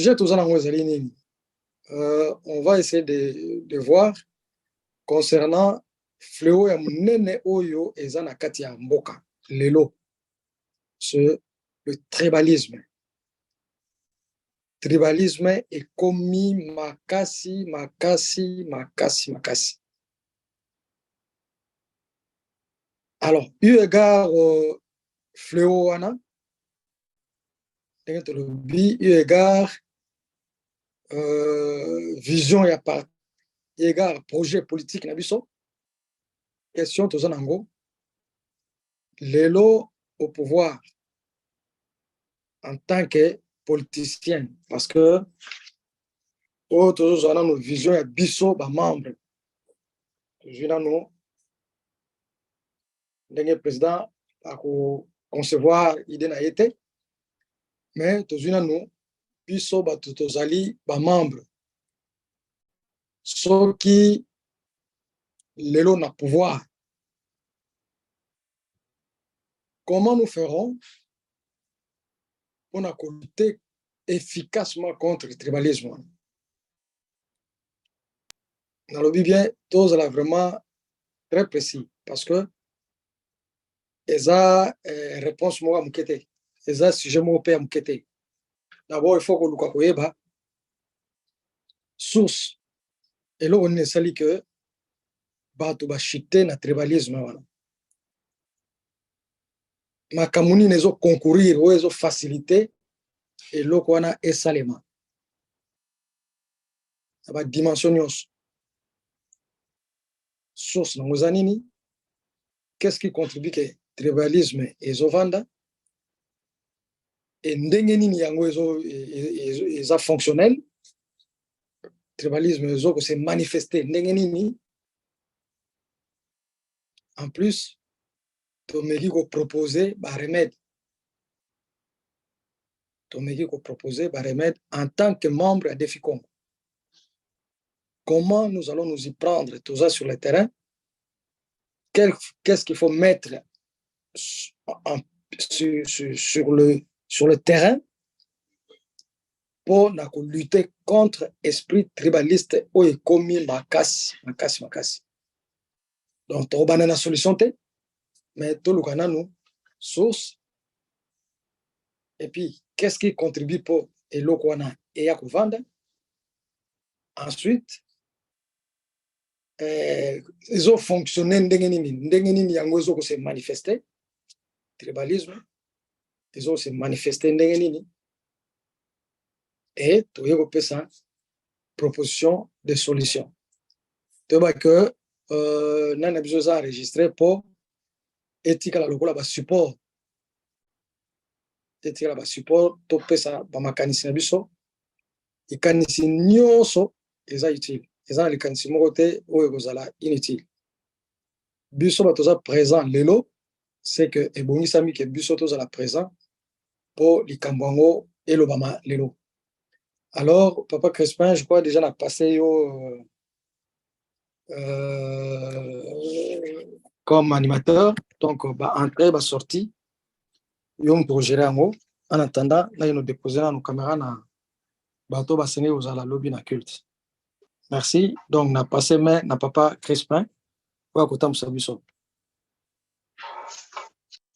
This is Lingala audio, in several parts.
sujet tous on va essayer de voir concernant fléau ya munene oyo eza na kati ya mboka lelo, c'est le tribalisme. Tribalisme est commis makasi. Alors, eu égard au fléau wana, eu égard vision ya part, égard projet politique na biso, question toza nango lelo au pouvoir en tant que politicien, parce que toujours nos vision ya biso ba membre toujours nous ndenge président a concevoir idée na été, mais toujours nous biso ba tozali ba membre ceux qui lelo na pouvoir. Comment nous ferons pour lutter efficacement contre le tribalisme? Dans le bien, tous là vraiment très précis parce que eza réponse moi mukete, eza sujet moi pe mukete. D'abord il faut que luka koyeba source et là on est sali que bato ba chité na tribalisme wana. Makamuni nezo concourir ou ezo faciliter et loko wana esalema. Aba dimension nyos. Source na ngozanini, qu'est-ce qui contribue que tribalisme ezo vanda et ndenge nini yango ezo fonctionnel. Tribalisme ezo ko se manifester ndenge nini. En plus tomeki ko proposer ba remède. Tomeki ko proposer ba remède en tant que membre à Défi Congo. Comment nous allons nous y prendre tout ça sur le terrain? Qu'est-ce qu'il faut mettre sur le terrain pour lutter contre l'esprit tribaliste ou commis makasi. Donc, on a une solution, mais tout le monde nous source. Et puis, qu'est-ce qui contribue pour l'Okwana et Yakovanda? Ensuite, ils ont fonctionné ils ont se manifesté tribalisme, ils ont se manifesté et tu as ça proposition de solution. Tu vois que n'a besoin enregistré pour éthique la lokola ba support éthique la ba support to pesa ba makanisi na biso ikanisi nyonso eza utile. Les gens les côté ou ezala inutile. Biso batoza présent lelo, c'est que ebongi sami que biso toza la présent pour likambwango et l'obama lelo. Alors papa Crespin, je crois déjà n'a passé comme animateur, donc ba entrée ba sortie yom pour gérer en attendant là nous déposer nos caméras na bato ba sene ozala lobby na culte. Merci. Donc, n'a passé mais n'a papa Crespin.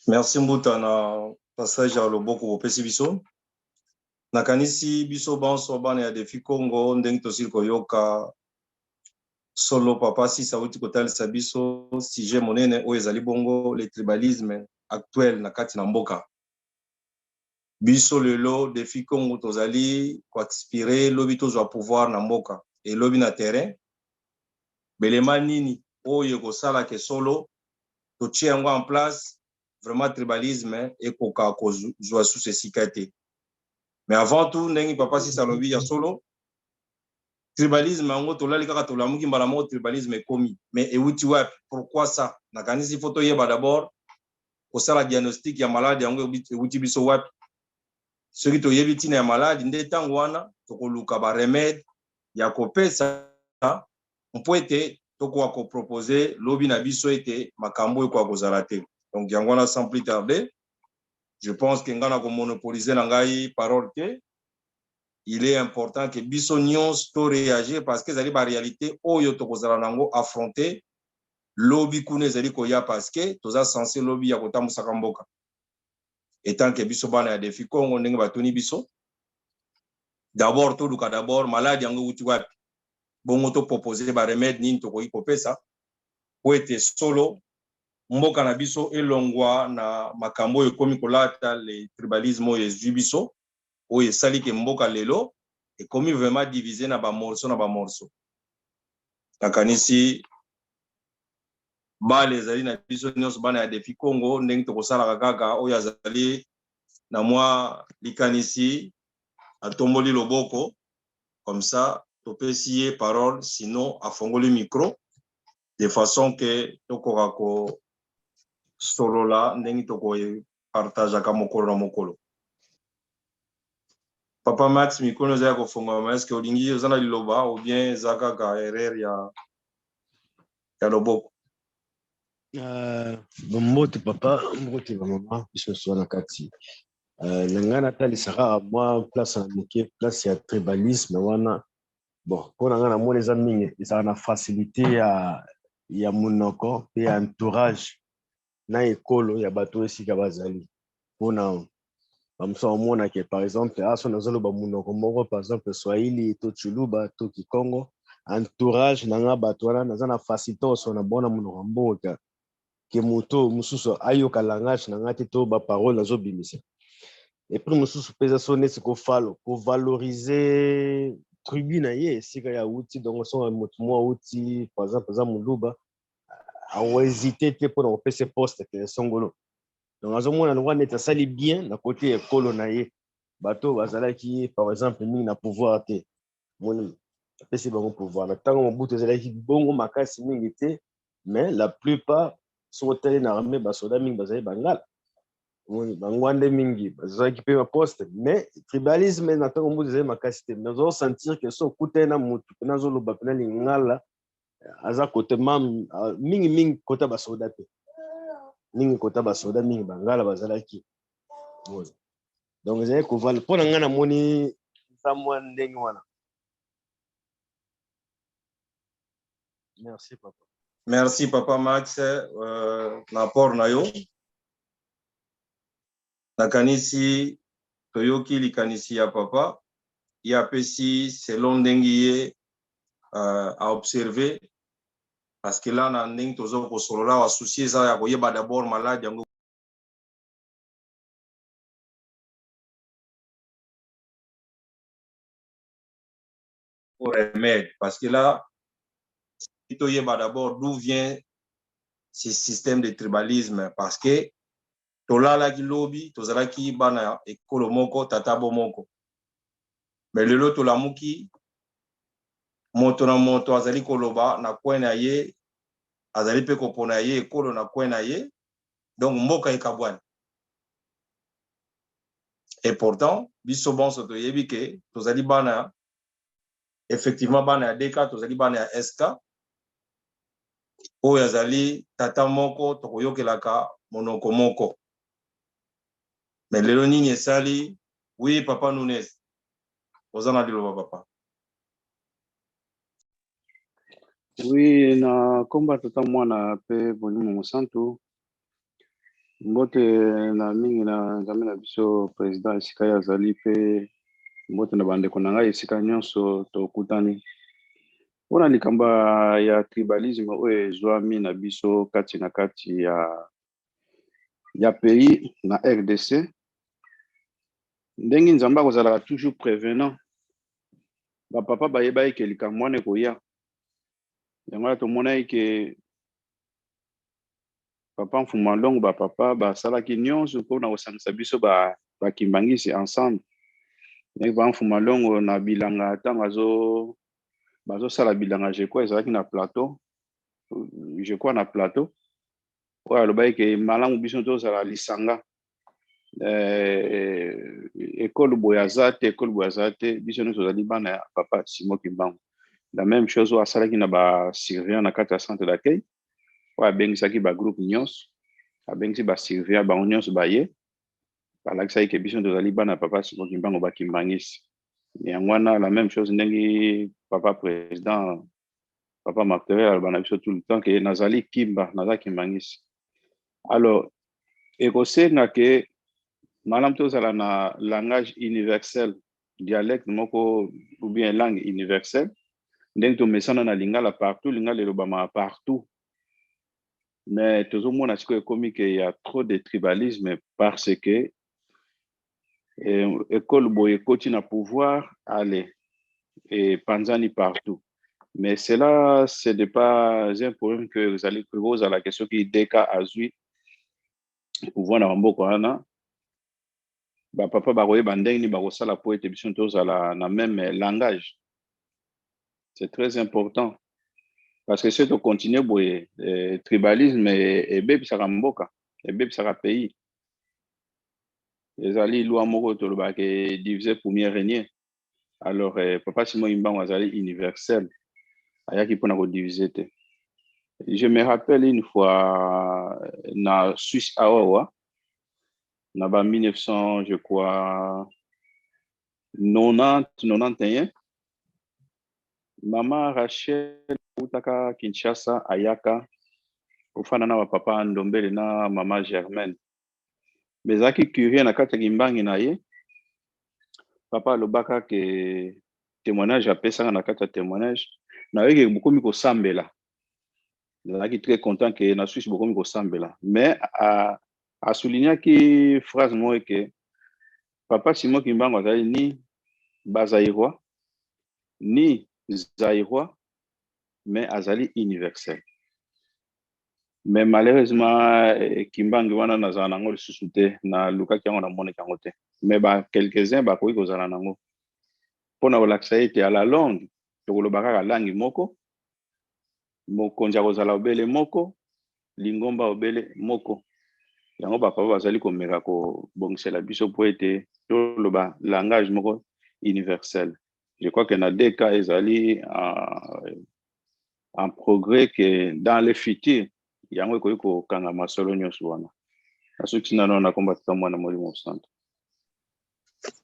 Merci Mbouta na passage à Loboko au Pesibiso. Nakanisi biso banso bana ya Défi Congo ndenge tosili koyoka solo papa si sauti kotal sabiso sujet monene o ezali bongo le tribalisme actuel na kati na mboka. Biso lelo Défi Congo tozali ko aspirer lobi tozwa pouvoir na mboka. Et lobi na terrain belema nini oyo kosala ke solo to tie yango en place vraiment tribalisme et koka kozwa sous ce sikate. Mais avant tout ndenge papa si salobi ya solo tribalisme yango tolali kaka tolamuki mbala mo tribalisme ekomi mais euti wapi pourquoi ça na kanisi photo yeba d'abord kosala diagnostic ya malade yango euti biso wapi soki toyebi tina ya malade nde tango wana tokoluka ba remède ya kopesa mpo ete tokoka kopropose lobi na biso ete makambo ekoka kozala te. Donc yango wana sans plus tarder je pense que ngana ko monopoliser na ngai parole te il est important que biso nyonso to réagir parce que ezali ba réalité oyo tokozala nango affronter lobby kuna ezali koya parce que toza censé lobby ya kotambusaka mboka etant que biso bana ya défi Congo ndenge batuni biso d'abord toluka d'abord maladi yango euti wapi bongo toproposer ba remède nini tokoki kopesa po ete solo mboka na biso elongwa na makambo oyo ekomi kolata le tribalisme oyo ezwi biso oyo esali ke mboka lelo ekomi vraiment divisé na bamorceau nakanisi bale ezali na biso nyonso bana ya défi Congo ndenge tokosalaka kaka oyo azali na mwa likanisi atomboli loboko comme ça topesi ye parole sinon afongoli micro de façon que tokoka ko solola ndenge tokopartageaka mokolo na mokolo. Papa Max mikono ezali kofungwama eske olingi oza na liloba ou bien eza kaka erreur ya loboko? Mbote papa mbote bamama biso nyonso wana kati na ngai natalisaka mwa place na moke place ya tribalisme wana bon mpo na ngai namoni eza mingi ezala na facilité ya monoko mpe ya entourage na ekolo ya bato esika bazali mpona bamosusu bamonake par exemple aso nazoloba monoko moko par exemple swahili to chuluba to kikongo entourage na nga bato wana naza na facilité oso na bona monoko mboka ke moto mosusu ayoka langage na nga te to baparole nazobimisa epres mosusu mpe eza so neti kovalorize tribu na ye esika ya uti donc songa moto mwa uti par exemple eza moluba aohésite te mpona kopesa poste ke songolo donc azomona nongo neti asali bien na kote ekolo na ye bato bazalaki par exemple mingi na pouvoir te moni apesi bango pouvoir na ntango mobutu ezalaki bongo makasi mingi te mais la plupart soki otali na armée basoda mingi bazali bangala bango nde mingi bazalaki mpe baposte mais tribalisme na ntango mobutu ezali makasi te nazosentir ke so okutani na motu mpena azoloba mpena lingala aza kote mingi kota basoda te mingi kota basoda mingi bangala bazalaki donc ezali kovala mpo na ngai namoni eza mwa ndenge wana. Merci papa. Merci papa Max na apport na yo nakanisi toyoki likanisi ya papa ye apesi selon ndenge ye a observé parce que là na ndenge toza kosolola wa souci eza ya koyeba d'abord malade yango pour remède parce que là toyeba d'abord d'où vient ce système de tribalisme parce que tolalaki lobi tozalaki bana ekolo moko tatabo moko mais lelo tolamuki moto na moto azali koloba na coin na ye azali pe kopona ye ekolo na coin na ye donc mboka ekabwana et pourtant biso bonso toyebi ke tozali bana effectivement bana ya DK tozali bana ya SK oyo azali tata moko tokoyokelaka monoko moko mais lelo nini esali oui papa Nunes oza na liloba papa. Oui, na komba tata mwana pe volume mosantu mbote na mingi na nzambe na biso président esika ya azali pe mbote na bandeko na ngai esika nyonso tokutani mpona likambo ya tribalisme oyo ezwami na biso kati na kati ya pays na RDC ndenge nzambe akozalaka toujours prévenant bapapa bayeba eke likambo wana ekoya yango wana tomona eke papa Mfuma Longo bapapa basalaki nyonso mpona kosangisa biso bakimbangisi ensemble ndenge papa Mfuma Longo na bilanga ntango bazosala bilanga je crois ezalaki na plateau oyo alobaki ke malamu biso tozala lisanga ekolo boye aza te biso nyonso tozali bana ya papa Simon Kimbangu la même chose oyo asalaki na basurveillant na kati ya centre d'accueil oyo abengisaki bagroupe nyonso abengisi basurveillant bango nyonso baye balakisaki ke biso tozali bana ya papa Simon Kimbangu bakimbangisi Et en Wana, la même chose, Nengi, papa président, papa Martere, Albana biso tout le temps, que Nazali Kimba, Nazali Kimbangis. Alors, et aussi, que malam tozala na langage universel, dialecte moko ou bien langue universelle, ndenge tomesana na lingala partout, lingala elobama partout. Mais tout le monde a dit qu'il y a trop de tribalisme parce que l'école boye continue à pouvoir aller et panzani partout. Mais cela, ce n'est pas un problème que vous allez poser à la question qui est déca azui pouvoir na mboko wana. Ba papa baroye bandeng ni barosala po ete biso tozala na même langage. C'est très important. Parce que si on continue boye tribalisme et bebisaka mboka, et bebisaka pays. Les alliés loi moko toloba ke divisé pour mieux régner. Alors papa Simon Imbangu azali universel. Ayaki pona ko diviser te. Je me rappelle une fois na Suisse awa na ba 1900 je crois 90 91 Maman Rachel utaka Kinshasa ayaka ofana na papa Ndombele na maman Germaine. Bezaki curieux na kata kimbangi na ye. Papa lobaka ke témoignage apesa na kata témoignage na yeke bukomi ko sambela. Nazalaki très content que na Suisse bukomi ko sambela. Mais a souligné ki phrase moi que papa Simon Kimbangu azali ni bazaïrois ni zaïrois mais azali universel. Mais malheureusement Kimbangu wana nazala nango lisusu te na lukaki yango na mone kango te. Mais ba quelques-uns ba koki kozala nango. Pona kolakisa ete à la longue tokolobaka ka langi moko mokonzi akozala obele moko lingomba obele moko yango bapapa bazali komeka kobongisela biso po ete toloba langage moko universel. Je crois que na deux cas ezali en progrès que dans le futur yango ekoki kokanga masolo nyonso wana nasuki nano nakomba tata mwana molimo santo.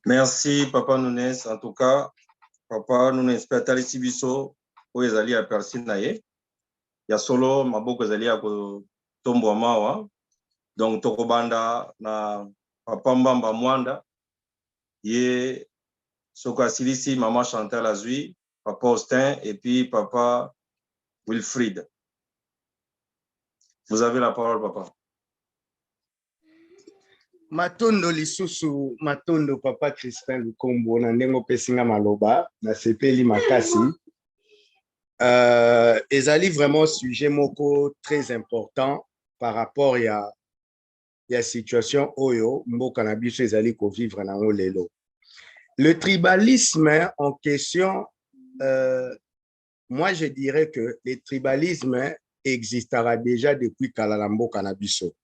Merci Papa Nunes. En tout cas, Papa Nunes pe atalisi biso oyo ezali aperci na ye ya solo maboko ezali ya kotombwa mawa. Donc tokobanda na Papa Mbamba Mwanda ye soko asilisi Maman Chantal azwi, Papa Austin et puis Papa Wilfried. Vous avez la parole, Papa. Matondo lisusu matondo Papa Crispin Lukombo na ndengo pesinga maloba na sepeli makasi. Ezali vraiment sujet moko très important par rapport à la situation oyo mboka na biso ezali ko vivre na lelo. Le tribalisme en question, moi je dirais que le tribalisme existera déjà depuis kala mboka na biso.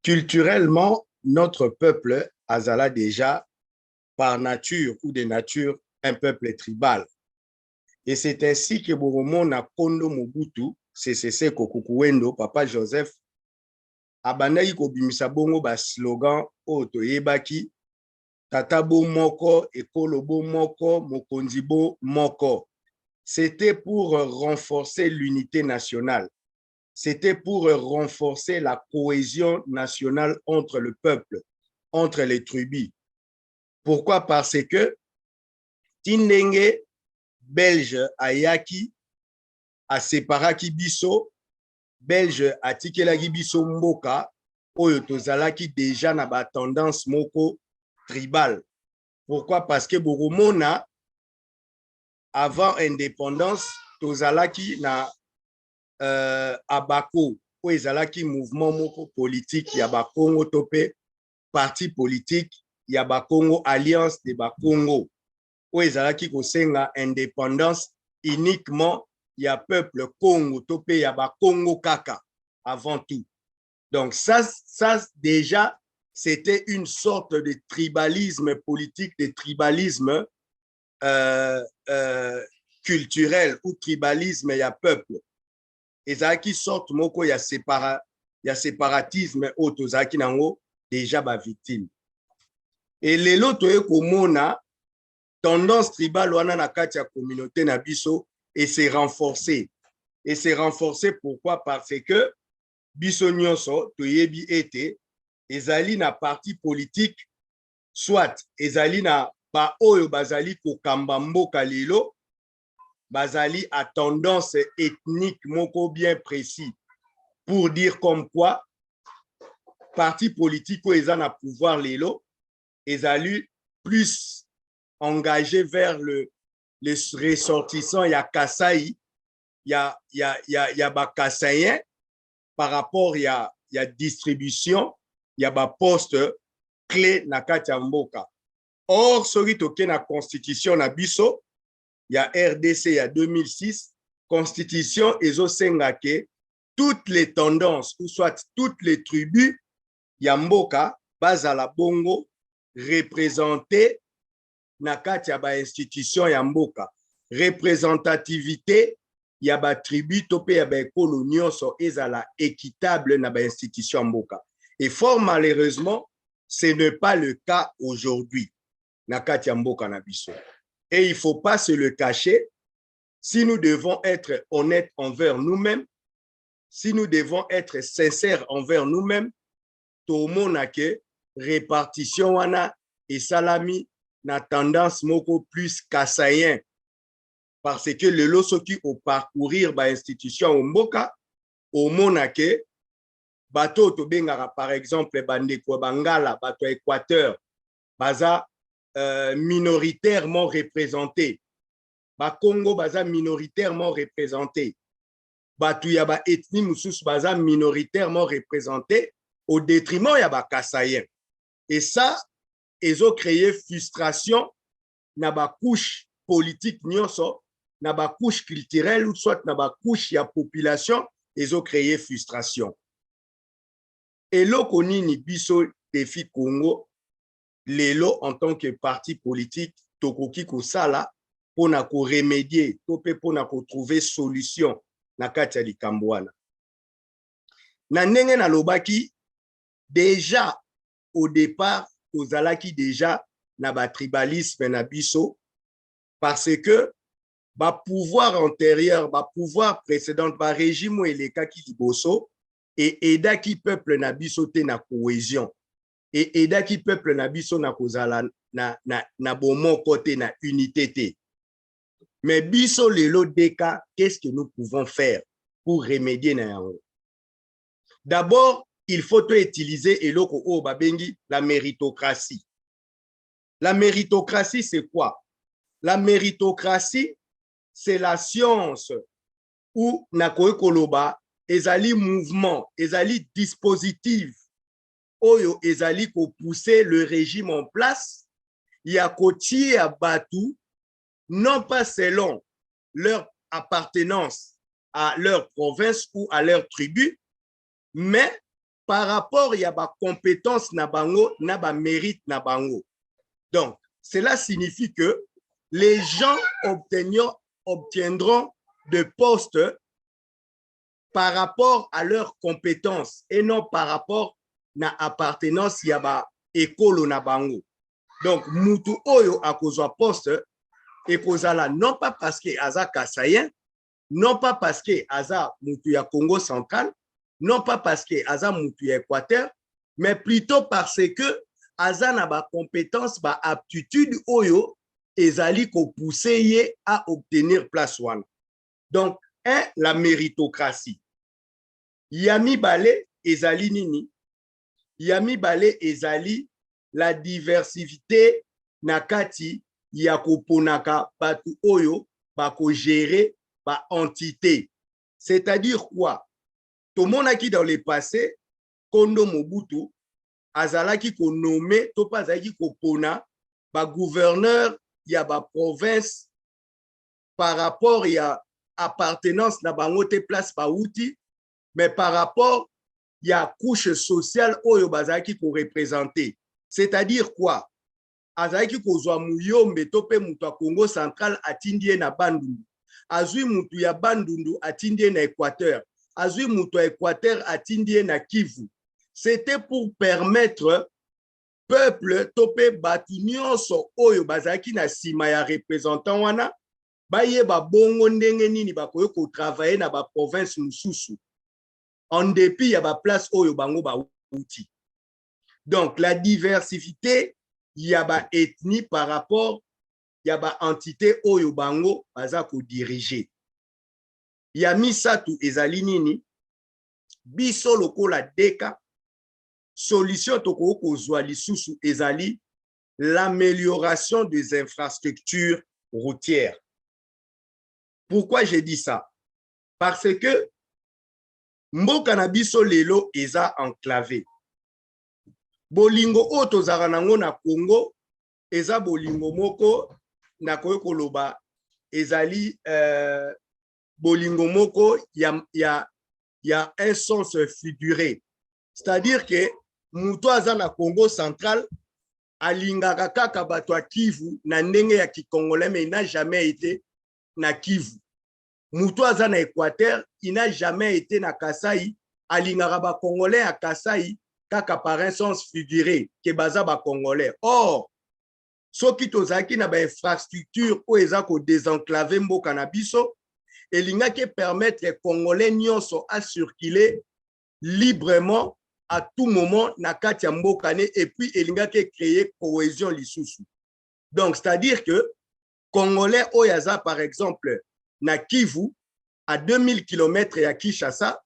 Culturellement, notre peuple azala déjà par nature ou de nature un peuple tribal. Et c'est ainsi que Boromo na Kondo Mobutu, CCC Kokukuwendo, Papa Joseph, abandaki kobimisa bongo ba slogan oto yebaki tata bo moko ekolo bo moko mokonzi bo moko. C'était pour renforcer l'unité nationale. C'était pour renforcer la cohésion nationale entre le peuple, entre les tribus. Pourquoi? Parce que Tindenge Belge ayaki a séparaki biso, Belge atikelaki biso mboka, oyo tozalaki déjà na ba tendance moko tribal. Pourquoi? Parce que Boromona, avant indépendance, tozalaki na Abako, où ezalaki mouvement moko politique, ya ba Congo topé, parti politique, ya ba Congo Alliance de ba Congo, où ezalaki kosenga indépendance uniquement ya peuple Congo topé, ya ba Congo kaka avant tout. Donc ça déjà, c'était une sorte de tribalisme politique, de tribalisme culturel ou tribalisme ya peuple. Ezaki sorte moko ya séparatisme otozaki nango déjà ba victime. Et lelo toye komona tendance tribale wana na kati ya communauté na biso et c'est renforcé. Et c'est renforcé pourquoi? Parce que biso nyonso toyebi ete ezali na parti politique soit ezali na ba oyo bazali kokamba mboka lelo bazali à tendance ethnique moko bien précis pour dire comme quoi parti politique où eza na pouvoir lelo ezali plus engagé vers les ressortissants ya Kasai ya Bakassayen par rapport ya distribution ya ba poste clé na kati ya mboka. Or soki toke na constitution na biso ya RDC ya 2006 constitution ezosenga ke toutes les tendances ou soit toutes les tribus ya mboka bazala bongo représentées na kati ya ba institution ya mboka. Représentativité ya ba tribu to pe ya ba ekolo nyonso ezala équitable na ba institution mboka. Et fort malheureusement, ce n'est pas le cas aujourd'hui na kati ya mboka na biso. Et il ne faut pas se le cacher. Si nous devons être honnêtes envers nous-mêmes, si nous devons être sincères envers nous-mêmes, tout le monde a que répartition wana et salami na tendance moko plus kassayen. Parce que le loso qui au parcourir ba institution au mboka, au monde a que bateau to bengara par exemple bandeko bangala bateau Équateur, baza minoritairement représenté. Ba Congo baza minoritairement représenté. Batu ya ba ethnie mususu baza minoritairement représenté au détriment ya ba Kassayen. Et ça, ils ont créé frustration na ba couche politique nyonso, na ba couche culturelle ou soit na ba couche ya population, ils ont créé frustration. Et lo konini biso défi Congo lelo en tant que parti politique tokoki kosala pona ko remédier to pe pona ko trouver solution na kati ya likambo wana. Na ndenge na lobaki déjà au départ ozalaki déjà na ba tribalisme na biso parce que ba pouvoir antérieur, ba pouvoir précédent, ba régime elekaki liboso et edaki peuple na biso te na cohésion. Et edaki peuple na biso na kozala na bomo côté na unité te. Mais biso lelo deka, qu'est-ce que nous pouvons faire pour remédier na yango? D'abord, il faut utiliser eloko o babengi la méritocratie. La méritocratie c'est quoi? La méritocratie c'est la science où na koloba ezali mouvement, ezali dispositif oyo ezali ko pousser le régime en place ya kotie ya batu non pas selon leur appartenance à leur province ou à leur tribu, mais par rapport ya ba compétence na bango na ba mérite na bango. Donc cela signifie que les gens obtiendront de postes par rapport à leurs compétences et non par rapport na appartenance ya ba ekolo na bango. Donc mutu oyo akozwa poste ekozala non pas parce que aza Kassayen, non pas parce que aza mutu ya Congo central, non pas parce que aza mutu ya Équateur, mais plutôt parce que aza na ba compétence ba aptitude oyo ezali ko pousser ye à obtenir place wana. Donc la méritocratie. Yami bale ezali nini? Yami bale ezali la diversité na kati ya koponaka batu oyo bako gérer ba entité. C'est-à-dire quoi? Tout le monde qui dans le passé, Kondo Mobutu, azalaki ko nommé, to pas azalaki ko pona ba gouverneur ya ba province par rapport ya appartenance na bango te place ba outi, mais par rapport ya couche sociale oyo bazalaki ko représenter. C'est-à-dire quoi? Azalaki ko zwa muyombe to pe mutu ya Congo central atindie na Bandundu. Azui mutu ya Bandundu atindie na Équateur. Azui mutu ya Équateur atindie na Kivu. C'était pour permettre peuple topé batu nyonso oyo bazaki na sima ya représentant wana baye ba bongo ndenge nini bakoyo ko travailler na ba province mususu en dépit ya ba place oyo bango ba uti. Donc la diversité ya ba ethnie par rapport ya ba entité oyo bango baza ko diriger. Ya misatu ezali nini biso lokola deka solution toko kozwa lisusu ezali l'amélioration des infrastructures routières. Pourquoi j'ai dit ça? Parce que mboka na biso lelo eza enclavé. Bolingo oyo tozala nango na Congo eza bolingo moko na koyo koloba ezali bolingo moko ya un sens figuré. C'est-à-dire que muto aza na Congo central alingaka kaka bato ya Kivu na ndenge ya kikongolais, mais il n'a jamais été na Kivu. Muto aza na Équateur, il n'a jamais été na Kasai, alingaka ba congolais à Kasai kaka par un sens figuré ke baza ba congolais. Or soki tozaki na ba infrastructure o eza ko désenclaver mboka na biso elingaki permettre congolais nyonso à circuler librement à tout moment na kati ya mboka ne, et puis elingaki créer cohésion lisusu. Donc c'est-à-dire que congolais oyaza par exemple na Kivu à 2000 km ya Kinshasa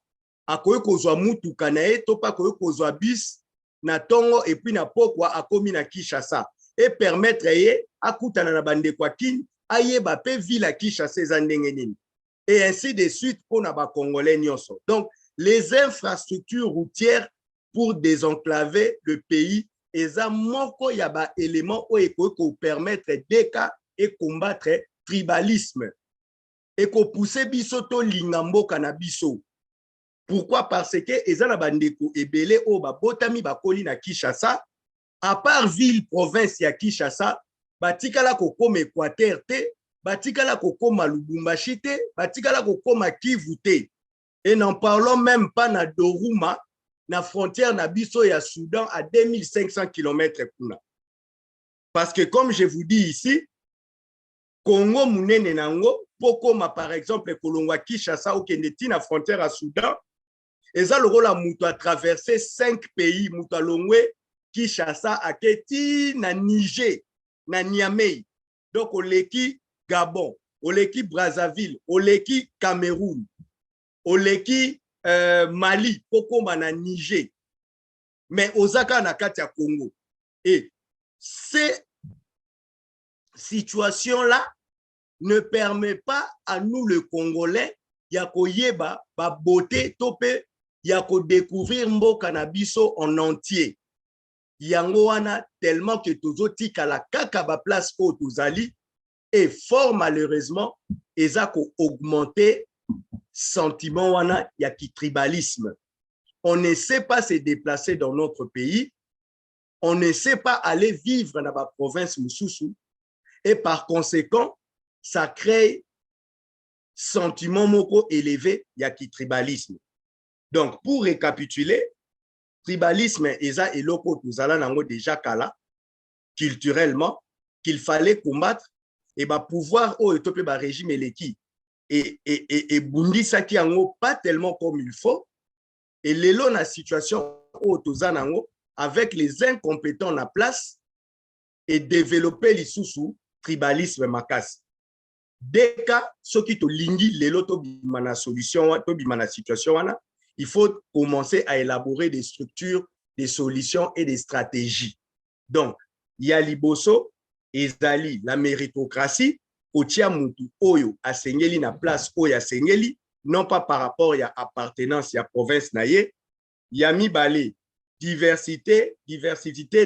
akoyi kozwa mutuka na ye to pa koyi kozwa bus na tongo et puis na pokwa akomi na Kinshasa et permettre ye akutana na bandeko ya kini ayeba pe ville ya Kinshasa eza ndenge nini, et ainsi de suite pour na ba congolais nyonso. Donc les infrastructures routières pour désenclaver le pays eza moko ya ba élément oyo ekoki ko permettre deka et combattre tribalisme et ko pousser biso to linga mboka na biso. Pourquoi? Parce que eza na bandeko ebele o ba botami bakoli na Kinshasa, à part ville province ya Kinshasa, batikala kokoma Équateur te, batikala kokoma Lubumbashi te, batikala kokoma Kivu te. Et n'en parlons même pas na Doruma, na frontière na biso ya Soudan à 2500 km kuna. Parce que comme je vous dis ici, Congo munene nango pokoma par exemple kolongwa Kinshasa ou kendeti na frontière à Soudan, eza lokola mutu a traversé 5 pays, mutu a longwe Kinshasa aketi na Niger, na Niamey. Donc oleki Gabon, oleki Brazzaville, oleki Cameroun, oleki Mali, pokoma na Niger. Mais ozaka na kati ya Congo. Et ces situations-là ne permet pas à nous le Congolais yako yeba ba beauté topé yako découvrir mboka na biso en entier. Yango wana tellement que tozoti kala kaka ba place o tozali et fort malheureusement ezako augmenter sentiment wana ya ki tribalisme. On ne sait pas se déplacer dans notre pays, on ne sait pas aller vivre dans la province mususu, et par conséquent ça crée sentiment moko élevé ya ki tribalisme. Donc pour récapituler, tribalisme eza eloko tozala nango déjà kala culturellement qu'il fallait combattre et ba pouvoir o etopé ba régime eleki et bundisaki yango pas tellement comme il faut, et lelo na situation o tozala nango avec les incompétents na place et développer lisusu tribalisme makasi. Deka soki to lingi lelo to bimana solution to bimana situation wana, il faut commencer à élaborer des structures, des solutions et des stratégies. Donc, il y a liboso, ezali la méritocratie, kotia mutu oyo asengeli na place oyo asengeli, non pas par rapport à appartenance à province na ye, ya mibale diversité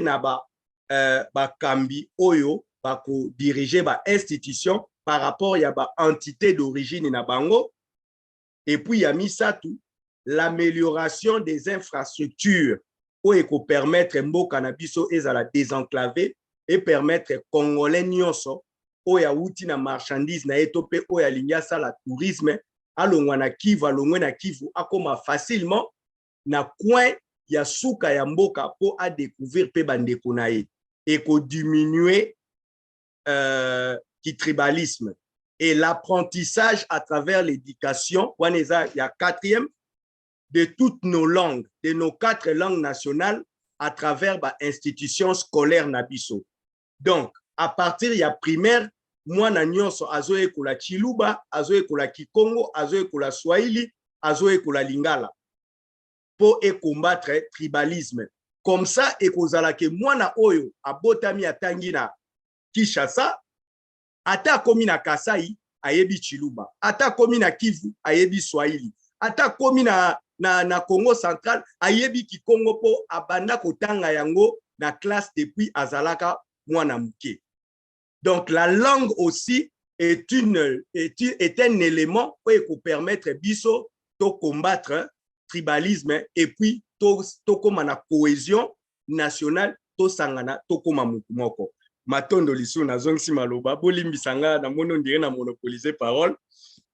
na ba kambi oyo ba ko diriger ba institution par rapport à ba entité d'origine na bango, et puis ya misatu l'amélioration des infrastructures où il peut permettre mboka na biso ezala désenclaver et permettre congolais nyonso o ya uti na marchandise na etope o ya linya sala tourisme alongwa na Kivu alongwe na Kivu akoma facilement na coin ya suka ya mboka po a découvrir pe bandeko na ye et ko diminuer qui tribalisme et l'apprentissage à travers l'éducation, il y a quatrième, de toutes nos langues, de nos 4 langues nationales à travers l'institution scolaire Nabiso. Donc, à partir de primaire, moi, nyonso azoe kula Chiluba, azoe kula Kikongo, azoe kula Swahili, azoe kula Lingala, pour combattre tribalisme. Comme ça, et kozala ke mwana oyo abotami atangi na Kishasa, ata komi na Kasai ayebi Chiluba, ata komi na Kivu ayebi Swahili, ata komi na Congo central ayebi Kikongo po abanda kotanga yango na classe depuis azalaka mwana muke. Donc la langue aussi est un élément pour permettre biso de combattre tribalisme et puis to koma na cohésion nationale to sangana to koma moko. Matondo lisu na zongsi maloba bolimbisanga na mono ndire na monopoliser parole.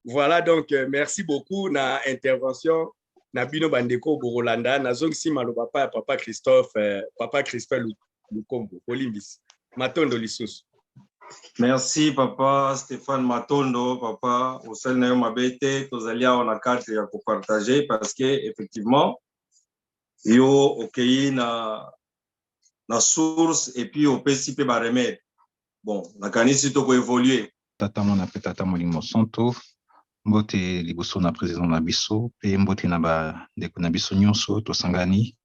Voilà donc merci beaucoup na intervention na bino bandeko Borolanda na zongsi maloba pa papa Christophe Lukombo bolimbis matondo lisu. Merci papa Stéphane Matondo, papa Osel Nayo Mabete, tozalia on a 4 ya ko partager parce que effectivement yo okei na source et puis au PCP ba remède. Bon, na kanisi to ko évoluer. Tata mona pe tata molimo santo, mbote liboso na président na biso, pe mbote na ba ndeko na biso nyonso to sangani,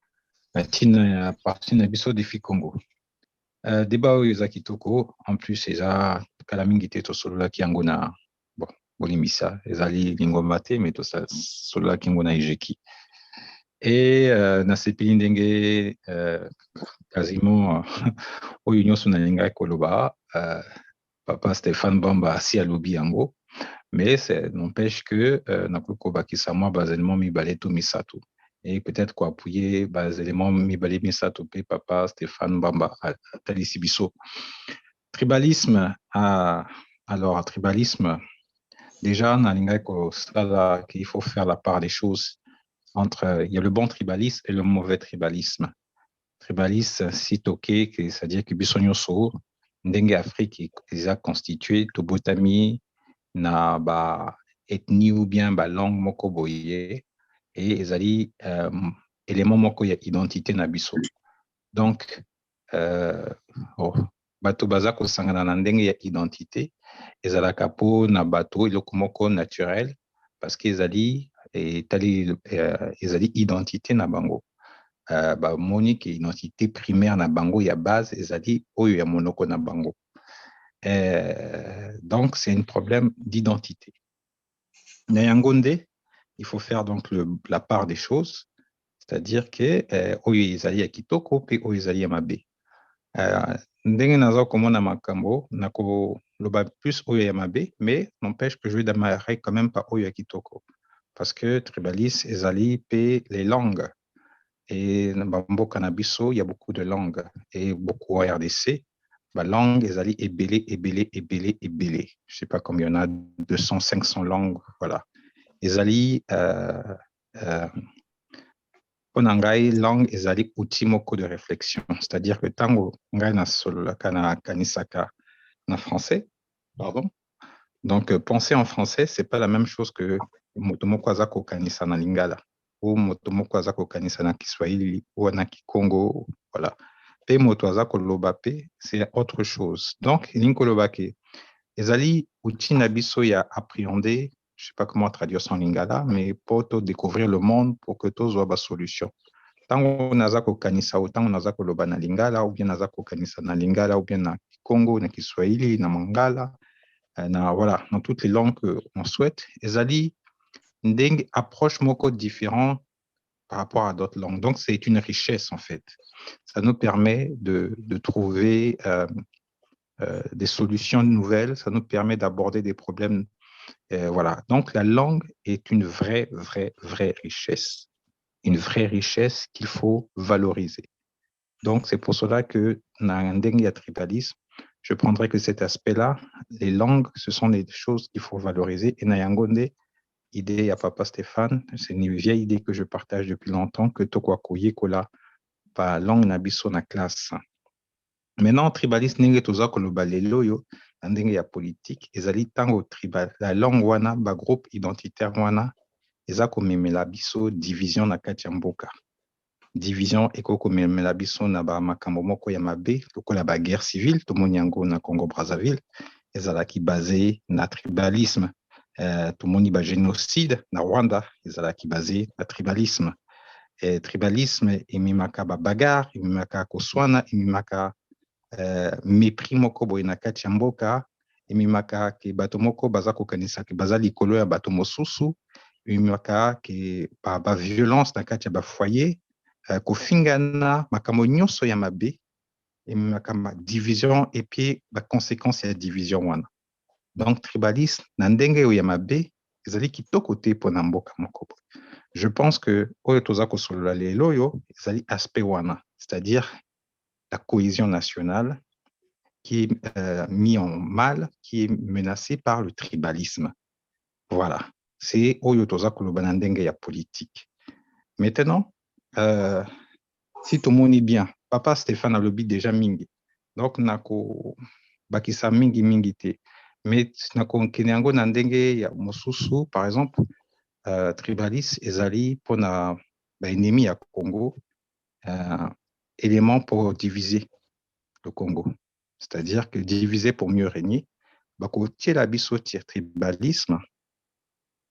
tina ya parti na biso défi Congo. Débat oyo eza kitoko, en plus eza kala mingi te tosololaki yango na bon bolimbisa ezali lingomba te mais tosololaki yango na ejeki et nasepeli ndenge quasiment oyo nyonso nalingaki koloba papa Stéphane Bamba asi alobi yango, mais ça n'empêche que nakoki kobakisa mwa baélément mibale to misato et peut-être quoi appuyer les éléments mibale misato pe papa Stéphane Bamba atalisi biso. Tribalisme alors tribalisme déjà nalingaki kosala qu'il faut faire la part des choses entre il y a le bon tribalisme et le mauvais tribalisme. Tribalisme si toqué, c'est-à-dire que biso nyonso ndenge Afrique eza constitué to botami na ba ethnie ou bien ba langue moko boye et ezali élément moko ya identité na biso. Donc bato baza kosangana na ndenge ya identité ezalaka po na bato eloko moko naturel parce que ezali identité na bango. Bamoni ke identité primaire na bango ya base ezali oyo ya monoko na bango. Donc c'est un problème d'identité. Na yango nde il faut faire donc la part des choses, c'est-à-dire que oyo ezali ya kitoko pe oyo ezali ya mabe. Ndenge naza komona makambo nakoloba plus oyo ya mabe, mais n'empêche que je vais démarrer quand même par oyo ya kitoko parce que tribalisme ezali pe les langues et dans mboka na biso il y a beaucoup de langues et beaucoup en RDC ba langue ezali ebele. Je sais pas combien il y en a, 200 500 langues, voilà. Ezali onangai langue ezali outil moko de réflexion, c'est-à-dire que tango ngai na sololaka na kanisaka na français, pardon. Donc penser en français c'est pas la même chose que moto moko aza ko kanisa na lingala ou moto moko aza ko kanisa na Kiswahili ou na Kikongo, voilà. Pe moto aza ko loba pe c'est autre chose. Donc linkoloba ke ezali outil na biso ya appréhender, je sais pas comment traduire ça en lingala, mais pour découvrir le monde, pour que tous voient la solution. Tant on a ko kanisa, autant on a ko loba na lingala, ou bien on a ko kanisa na lingala, ou bien na Congo, na Kiswahili, na Mangala, voilà, dans toutes les langues qu'on souhaite. Ezali ndeng approche moko différent par rapport à d'autres langues. Donc c'est une richesse en fait. Ça nous permet de trouver des solutions nouvelles, ça nous permet d'aborder des problèmes. Voilà. Donc la langue est une vraie richesse. Une vraie richesse qu'il faut valoriser. Donc c'est pour cela que dans un dengue tribalisme, je prendrais que cet aspect-là, les langues, ce sont des choses qu'il faut valoriser. Et Nayangonde, idée à Papa Stéphane, c'est une vieille idée que je partage depuis longtemps, que tokwa koye kola pa langue na biso na classe. Maintenant, tribaliste ndenge toza koloba lelo yo, na ndenge ya politique, ezali tango tribal, la langue wana, ba groupe identitaire wana, eza komemela biso division na kati ya mboka. Division eko komemela biso na ba makambo moko ya mabe, lokola ba guerre civile, tomoni yango na Congo Brazzaville, ezalaki basé na tribalisme. Tomoni ba génocide na Rwanda, ezalaki basé na tribalisme. Tribalisme ememaka ba bagarre, ememaka koswana, ememaka mépris moko boye na kati ya mboka, ememaka ke bato moko baza kokanisa ke baza likolo ya bato mosusu, ememaka ke ba violence na kati ya ba foyer, kofingana makambo nyonso ya mabe, ememaka ma division et puis ba conséquence ya division wana. Donc tribalisme na ndenge oyo ya mabe ezali kitoko te pona mboka moko boye. Je pense que oyo toza kosolola lelo oyo ezali aspect wana, c'est-à-dire la cohésion nationale qui est mis en mal, qui est menacée par le tribalisme. Voilà, c'est oyo toza koloba na ndenge ya politique. Maintenant, si tomoni bien, Papa Stéphane alobi déjà mingi, donc nako bakisa mingi mingi te, mais nako nkene yango na ndenge ya mosusu, par exemple, tribaliste ezali pona ba ennemi ya Congo, élément pour diviser le Congo. C'est-à-dire que diviser pour mieux régner, bako tiela biso tir tribalisme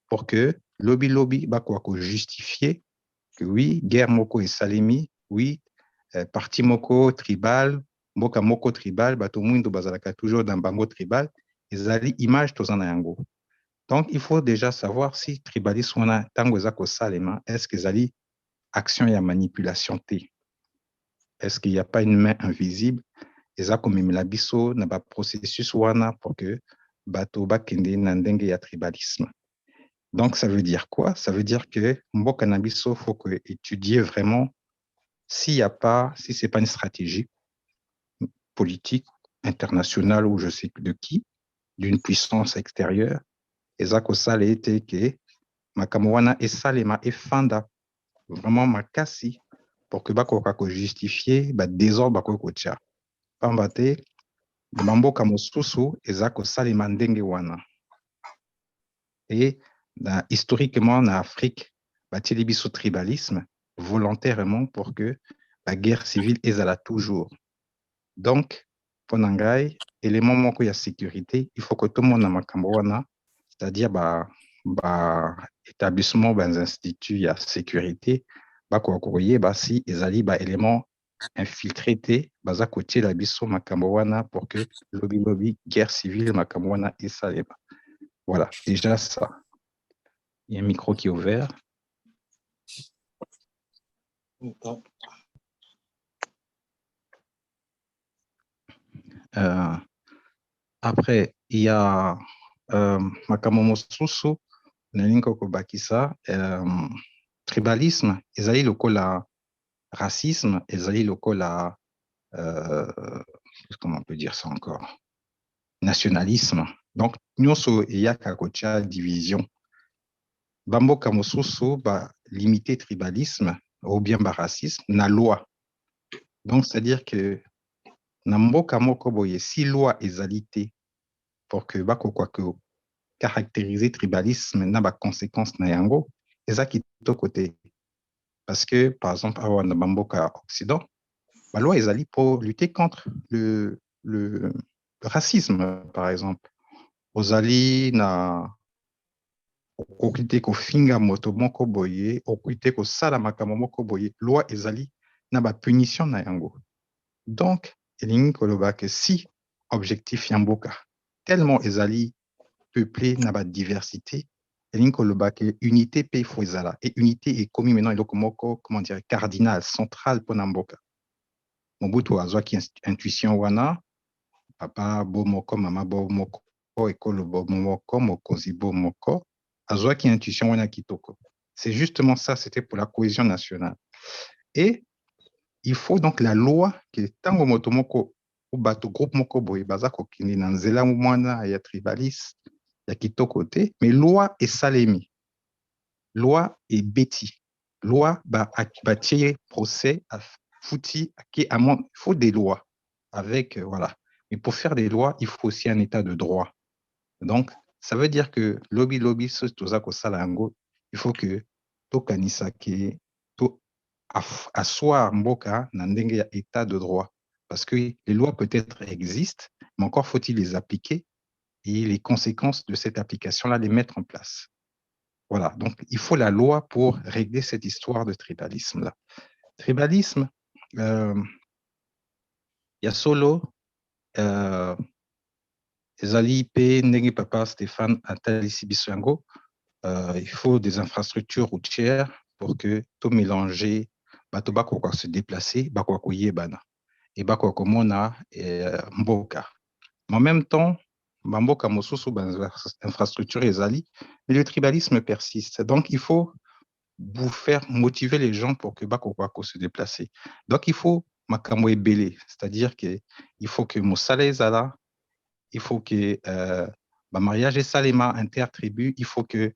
pour que lobby bako justifier que oui, guerre moko et salemi, oui, parti moko tribal, mboka moko tribal, bato mwindo bazalaka toujours dans bango tribal, ezali image tozana yango. Donc, il faut déjà savoir si tribalisme wana tango ezako salema, est-ce que ezali action ya manipulation te? Est-ce qu'il n'y a pas une main invisible? Ezako memela biso na ba processus wana pour que bato bakende na ndenge ya tribalisme. Donc, ça veut dire quoi? Ça veut dire que mboka na biso faut que étudier vraiment s'il n'y a pas, si c'est pas une stratégie politique internationale ou je sais de qui, d'une puissance extérieure, ezako sale ete ke makambo wana esalema efanda vraiment makasi pour que bakoka ko justifier ba désordre bakoka kotia. Pamba te bamboka mosusu ezako salema ndenge wana. Et historiquement, en Afrique, bâti biso tribalisme volontairement pour que la guerre civile ezala toujours. Donc, pour Nangai, élément moko ya sécurité, il faut que tout le monde na makambo wana, c'est-à-dire établissement, instituts ya sécurité, ko koye si ezali élément infiltré te, baza kotie la biso makambo wana pour que lobby guerre civile makambo wana esalema. Voilà, déjà ça. Il y a un micro qui est ouvert. Après, il y a makambo mosusu, nalinga kobakisa, tribalisme, ezali lokola racisme, ezali lokola, comment on peut dire ça encore, nationalisme. Donc, nyonso eyaka kotia division. Bamboka mosusu ba limiter tribalisme ou bien ba racisme na loi. Donc, c'est-à-dire que na mboka moko boye si loi ezalité pour que bako kwa que caractériser tribalisme na ba conséquences na yango ezaki to côté. Parce que par exemple awa na bamboka occident, la loi ezali pour lutter contre le racisme par exemple. Ozali na okite ko finga moto moko boye, okite ko sala makambo moko boye, loi ezali na ba punition na yango. Donc, elingi koloba que si objectif yamboka tellement ezali peuplé na ba diversité, elingi koloba que unité pe faut ezala et unité est commis maintenant eloko moko, comment dire, cardinal, central pour mboka. Mobutu azwaki intuition wana, papa bo moko, mama bo moko, ekolo bo moko, mokonzi bo moko, azwaki intuition wana kitoko. C'est justement ça, c'était pour la cohésion nationale. Et il faut donc la loi que tango moto moko ou bato groupe moko boye baza kokini na nzela mwana ya tribaliste ya kitoko te, mais loi et salemi. loi et bêtis. Loi, tirer procès, fouti, qui il faut des lois. Avec, voilà. Mais pour faire des lois, il faut aussi un état de droit. Donc, ça veut dire que lobby, il faut que tout kanisake, tout asseoir mboka na ndenge ya état de droit. Parce que les lois peut-être existent, mais encore faut-il les appliquer et les conséquences de cette application-là, les mettre en place. Voilà, donc il faut la loi pour régler cette histoire de tribalisme-là. Tribalisme, il y a solo, ezali pe ndenge papa Stéphane atalisi biso yango, il faut des infrastructures routières pour que tout mélanger, bato bakoka se déplacer, bakoka koyebana, et bakoka komona mboka. Mais en même temps, bamboka mosusu infrastructure ezali, mais le tribalisme persiste. Donc il faut vous faire motiver les gens pour que bakoka se déplacer. Donc il faut makambo ebele, c'est-à-dire que il faut que mosala ezala, il faut que mariage et salema intertribu, il faut que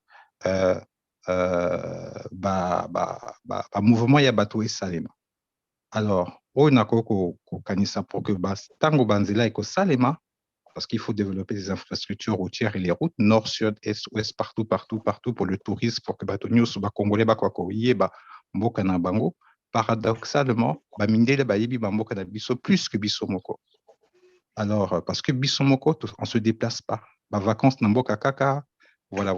mouvement ya bato et salema. Alors, on a kanisa pour que tango banzela eko salema, parce qu'il faut développer des infrastructures routières et les routes nord, sud, est, ouest, partout pour le tourisme, pour que bato nyusu ba congolais ba kwa koye ba mboka na bango. Paradoxalement, ba mindele ba yebi ba mboka na biso plus que biso moko. Alors, parce que Bissomoko, on ne se déplace pas. Ma vacances, Namboka Kaka, voilà.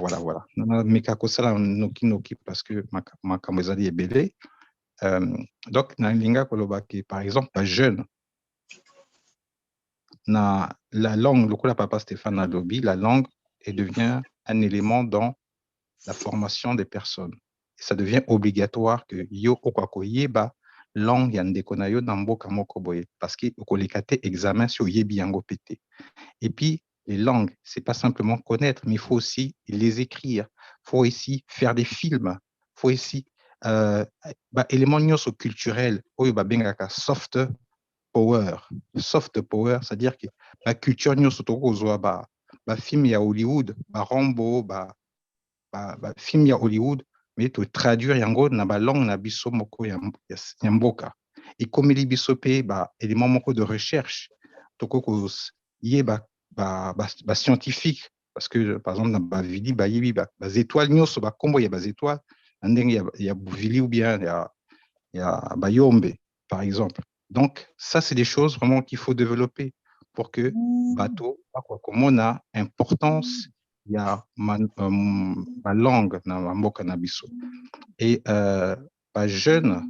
Mekako Sala Noki, parce que ma Kamezali est belé. Donc, Nalinga Kolobaki, par exemple, pas jeune. La langue, le coup, la papa Stéphane Adobi, la langue, elle devient un élément dans la formation des personnes. Et ça devient obligatoire que yo okwakoye ba langue yandekona yo namboka moko boye parce que okolekate examen sur yebi yango pété. Et puis les langues, c'est pas simplement connaître, mais il faut aussi les écrire, il faut aussi faire des films, il faut aussi éléments nyonso culturels oyo ba bengaka soft power, c'est-à-dire que la culture nyonso tokozwa ba film ya Hollywood, ba Rambo, ba film ya Hollywood, mais to traduire yango na ba langue na biso moko ya mboka. Et comme il biso pe ba élément moko de recherche, toko yé ba scientifique, parce que par exemple na ba vili ba yebi ba étoiles nyonso ba kombo ya ba étoiles, ndenge ya vili ou bien ya ba yombe par exemple. Donc ça c'est des choses vraiment qu'il faut développer pour que bateau comme on a importance il y a ma langue na mboka na biso et jeune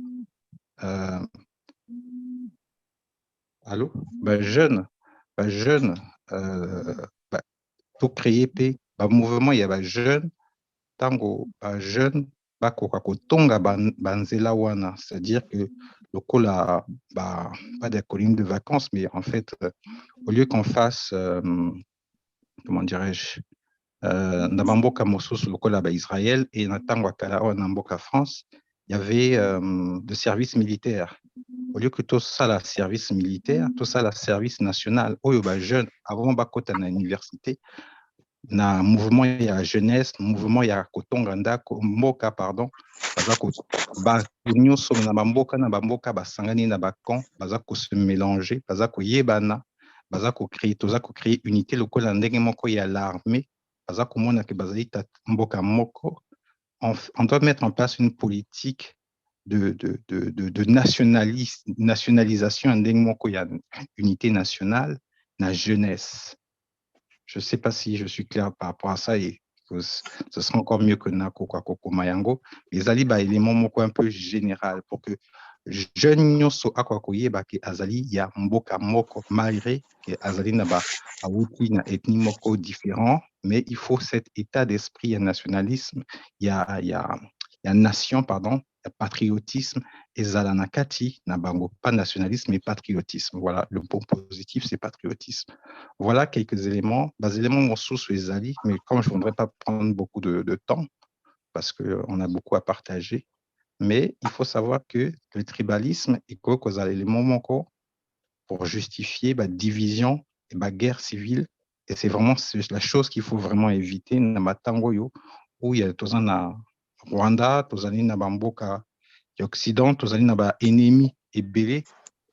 allô jeune tout créer pe mouvement il y a jeune tango jeune bakoka kotonga banzela wana, c'est-à-dire que le cola pas des collines de vacances, mais en fait au lieu qu'on fasse comment dirais-je na bamboka mosusu lokola ba Israël et na tango kala na mboka France, il y avait de service militaire. Au lieu que tout ça la service militaire, tout ça la service national, oyo ba jeune avant bakota na université na mouvement ya jeunesse, mouvement ya kotonga ndako mboka pardon, baza ko ba nyonso na bamboka basangani na bakan baza ko se mélanger, baza ko yebana, baza ko créer unité lokola ndenge moko ya l'armée, baza ko mona ke bazali mboka moko. On doit mettre en place une politique de nationalisation ndenge moko ya unité nationale na jeunesse. Je ne sais pas si je suis clair par rapport à ça et que ce sera encore mieux que Nako Kwakoko Mayango. Les aliba éléments moko un peu général pour que jeunes nyonso akwakoye ba ke azali ya mboka moko malgré que azali na ba awuti na ethnie moko différent, mais il faut cet état d'esprit et nationalisme, il y a nation pardon, patriotisme et zalanakati na bango, pas nationalisme mais patriotisme. Voilà, le point positif c'est patriotisme. Voilà quelques éléments, des éléments sous les alliés, mais comme je ne voudrais pas prendre beaucoup de temps parce qu'on a beaucoup à partager, mais il faut savoir que le tribalisme est quoi cause à l'élément manquant pour justifier la division et la guerre civile, et c'est vraiment la chose qu'il faut vraiment éviter dans Matangoyo où il y a tout ça Rwanda, tozali na bamboka ya Occident, tozali na ba ennemi ebele,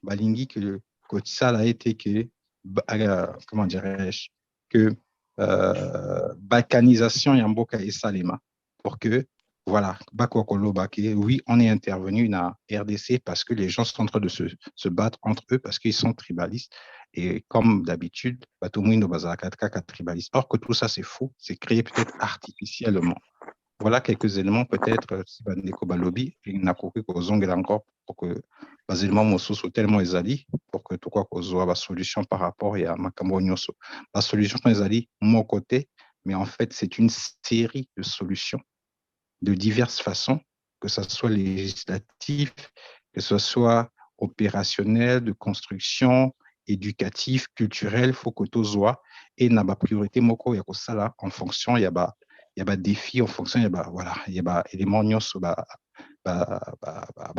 balingi que ça a été que comment dirais-je que balkanisation ya mboka esalema pour que voilà, oui, on est intervenu dans RDC parce que les gens sont en train de se battre entre eux parce qu'ils sont tribalistes. Et comme d'habitude, tribaliste. Or que tout ça, c'est faux, c'est créé peut-être artificiellement. Voilà quelques éléments, peut-être, si Bandeko Balobi, il n'a pas encore pour que les éléments sont tellement exalés, pour que tout quoi qu'on soit la solution par rapport à Makambo Nyoso. La solution est mon côté, mais en fait, c'est une série de solutions de diverses façons, que ce soit législatif, que ce soit opérationnel, de construction, éducatif, culturel, il faut que tout soit, et na ba priorité moko ya ko sala en fonction ya ba défi en fonction ya ba voilà, ya ba élément nyonso ba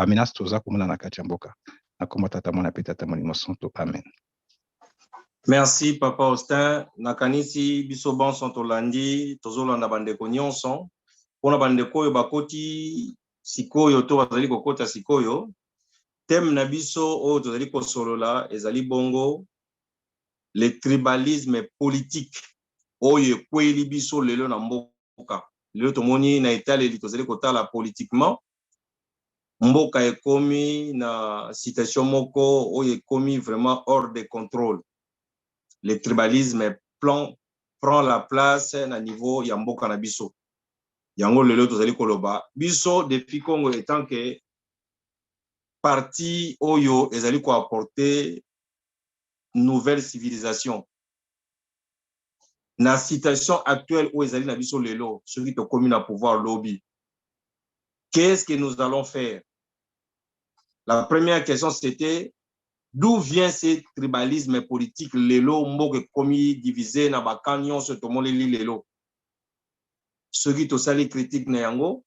menace toza komona na kati ya mboka. Nakoma tata mona pe tata molimo santo. Amen. Merci Papa Austin. Nakanisi biso bon santolandi tozolanda bandeko nyonso. Pona bandeko oyo bakoti sikoyo to bazali kokota sikoyo. Thème na biso oyo tozali kosolola ezali bongo le tribalisme politique oyo ekweli biso lelo na mboka. Lelo tomoni na etaleli tozali kotala politiquement. Mboka ekomi na situation moko oyo ekomi vraiment hors de contrôle. Le tribalisme prend la place na niveau ya mboka na biso. Yango lelo tozali koloba biso depuis Congo étant que parti oyo ezali ko apporter nouvelle civilisation. Na situation actuelle où ezali na biso lelo, ceux qui te commun à pouvoir lobby. Qu'est-ce que nous allons faire? La première question c'était d'où vient ce tribalisme politique lelo mboke komi divisé na bakanyon se tomole li lelo. Ceux qui te sali critique na yango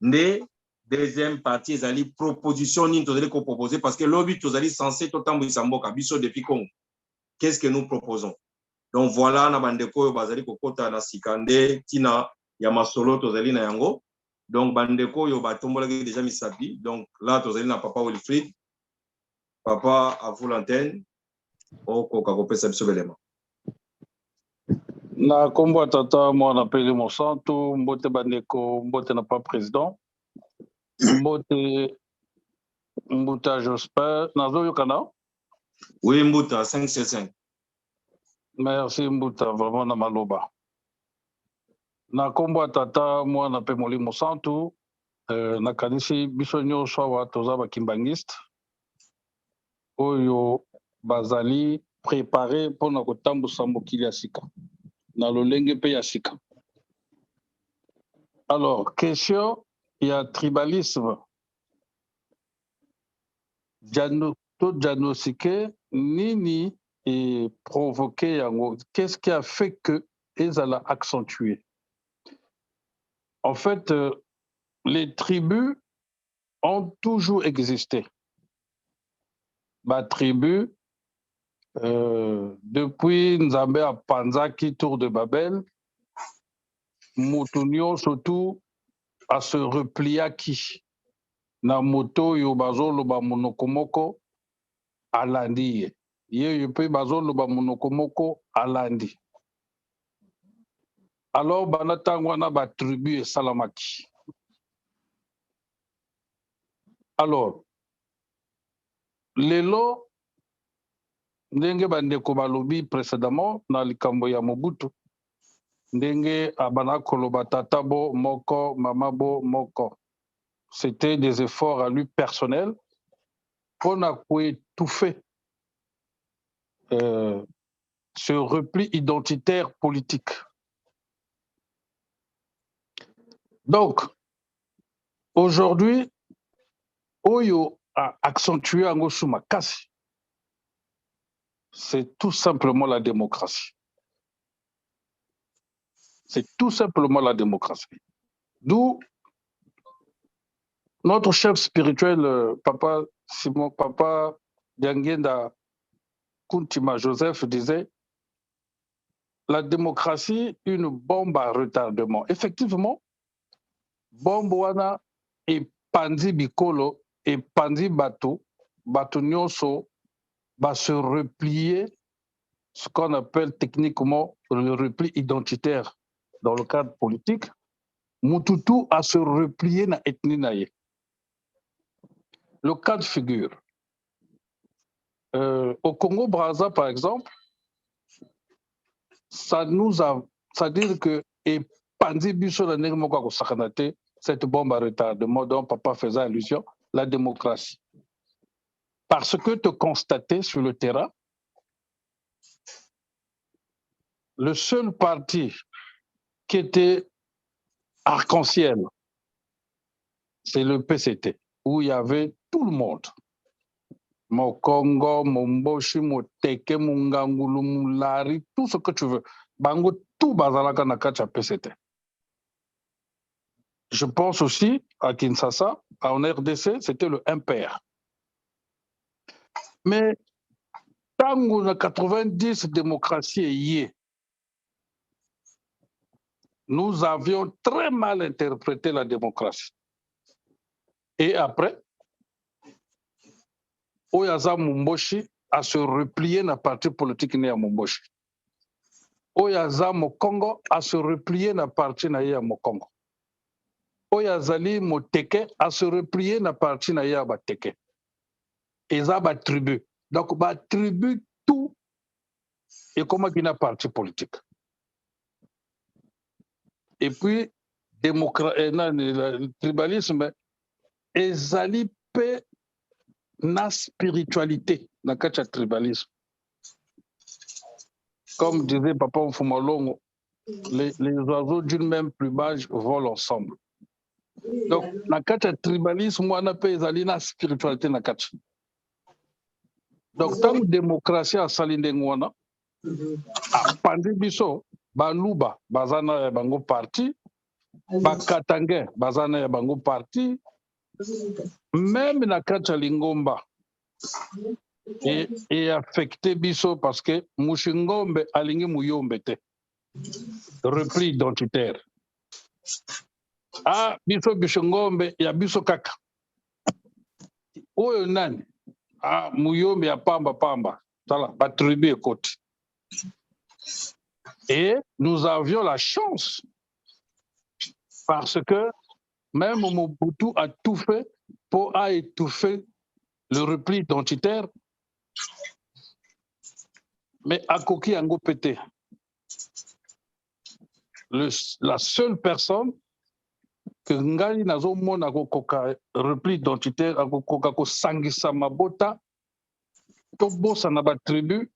ne deuxième partie ezali proposition ni tozali ko proposer parce que lobby tozali censé totambwisa mboka biso depuis Congo. Qu'est-ce que nous proposons? Donc voilà na bandeko yo bazali kokota na sikande tina ya masolo tozali na yango. Donc bandeko yo batombolaki déjà misapi. Donc là tozali na papa Wilfried. Papa à vous l'antenne. Oko kakopesa biso belema. Na kombo tata mwana pele mosanto mbote bandeko mbote na pas président mbote Mbuta Jospin nazo yokana. Oui Mbuta 575. Merci Mbuta vraiment na maloba. Na kombo tata mwana pe molimo santo na kanisi biso nyonso wa toza ba kimbangiste oyo bazali préparé pour na kotambusa mokili ya sika na lolenge pe ya sika. Alors question il y a tribalisme diagnostiqué nini et provoqué yango. Qu'est-ce qui a fait que ils allaient accentuer? En fait, les tribus ont toujours existé. Ma tribu, depuis Nzambe à Panzaki, tour de Babel, Moutounion surtout à se replier à qui? Na moto yo bazolo ba monokomoko alandi. Ye yo pe bazolo ba monokomoko alandi. Alors banatangwa na ba tribu et salamaki. Alors lelo ndenge bandeko balobi précédemment na likambo ya Mobutu ndenge abana koloba tatabo moko mamabo moko. C'était des efforts à lui personnels pour étouffer ce repli identitaire politique. Donc, aujourd'hui, Oyo a accentué Angoshu Makasi. C'est tout simplement la démocratie. C'est tout simplement la démocratie. D'où notre chef spirituel, Papa Simon, Papa Diangenda Kuntima Joseph disait la démocratie, une bombe à retardement. Effectivement, bombe wana epandi bikolo epandi bato nyonso va se replier, ce qu'on appelle techniquement le repli identitaire dans le cadre politique. Mututu a se replier na ethnie naye. Le cas de figure. Au Congo-Brazza, par exemple, ça dire que epandi biso na ndenge moko akosakana te cette bombe à retardement dont papa faisait allusion, la démocratie. Parce que te constater sur le terrain, le seul parti qui était arc-en-ciel, c'est le PCT, où il y avait tout le monde. Mokongo, Momboshi, Moteke, Mungangulu, Moulari, tout ce que tu veux. Bango, tout bazalaka na kacha PCT. Je pense aussi à Kinshasa, en RDC, c'était le MPR. Mais tango na 90 démocratie y est, nous avions très mal interprété la démocratie. Et après, Oyaza Mumboshi a se replié dans le parti politique né à Mumboshi. Oyaza Mokongo a se replié dans le parti né à Mokongo. Oyazali Moteke a se replié dans le parti né à Bateke. Et ça va tribu. Donc, ba tribu tout et comment il y a un parti politique. Et puis, le tribalisme, ezali pe na spiritualité, na kacha tribalisme. Comme disait Papa Mfumalongo, les oiseaux d'une même plumage volent ensemble. Donc, na kacha tribalisme, moi, na pe ezali na spiritualité na kacha. Donc, tant que démocratie a salinde ngwana, a pandi biso, ba luba, bazana ya bango parti, ba katangé, bazana ya bango parti, même na kacha lingomba, et affecté biso parce que Mushingombe alingi muyombe te. Repli identitaire. Ah, biso Bishongombe ya biso kaka. Oyo nani? Ah, muyombe ya pamba pamba. Tala, ba tribu écoute. Et nous avions la chance parce que même Mobutu a tout fait pour étouffer le repli identitaire. Mais à Koki Ango pété. La seule personne que Ngali Nazo Mona Koka repli identitaire, Koka Ko Sangisa Mabota, Tobo Sanaba tribu,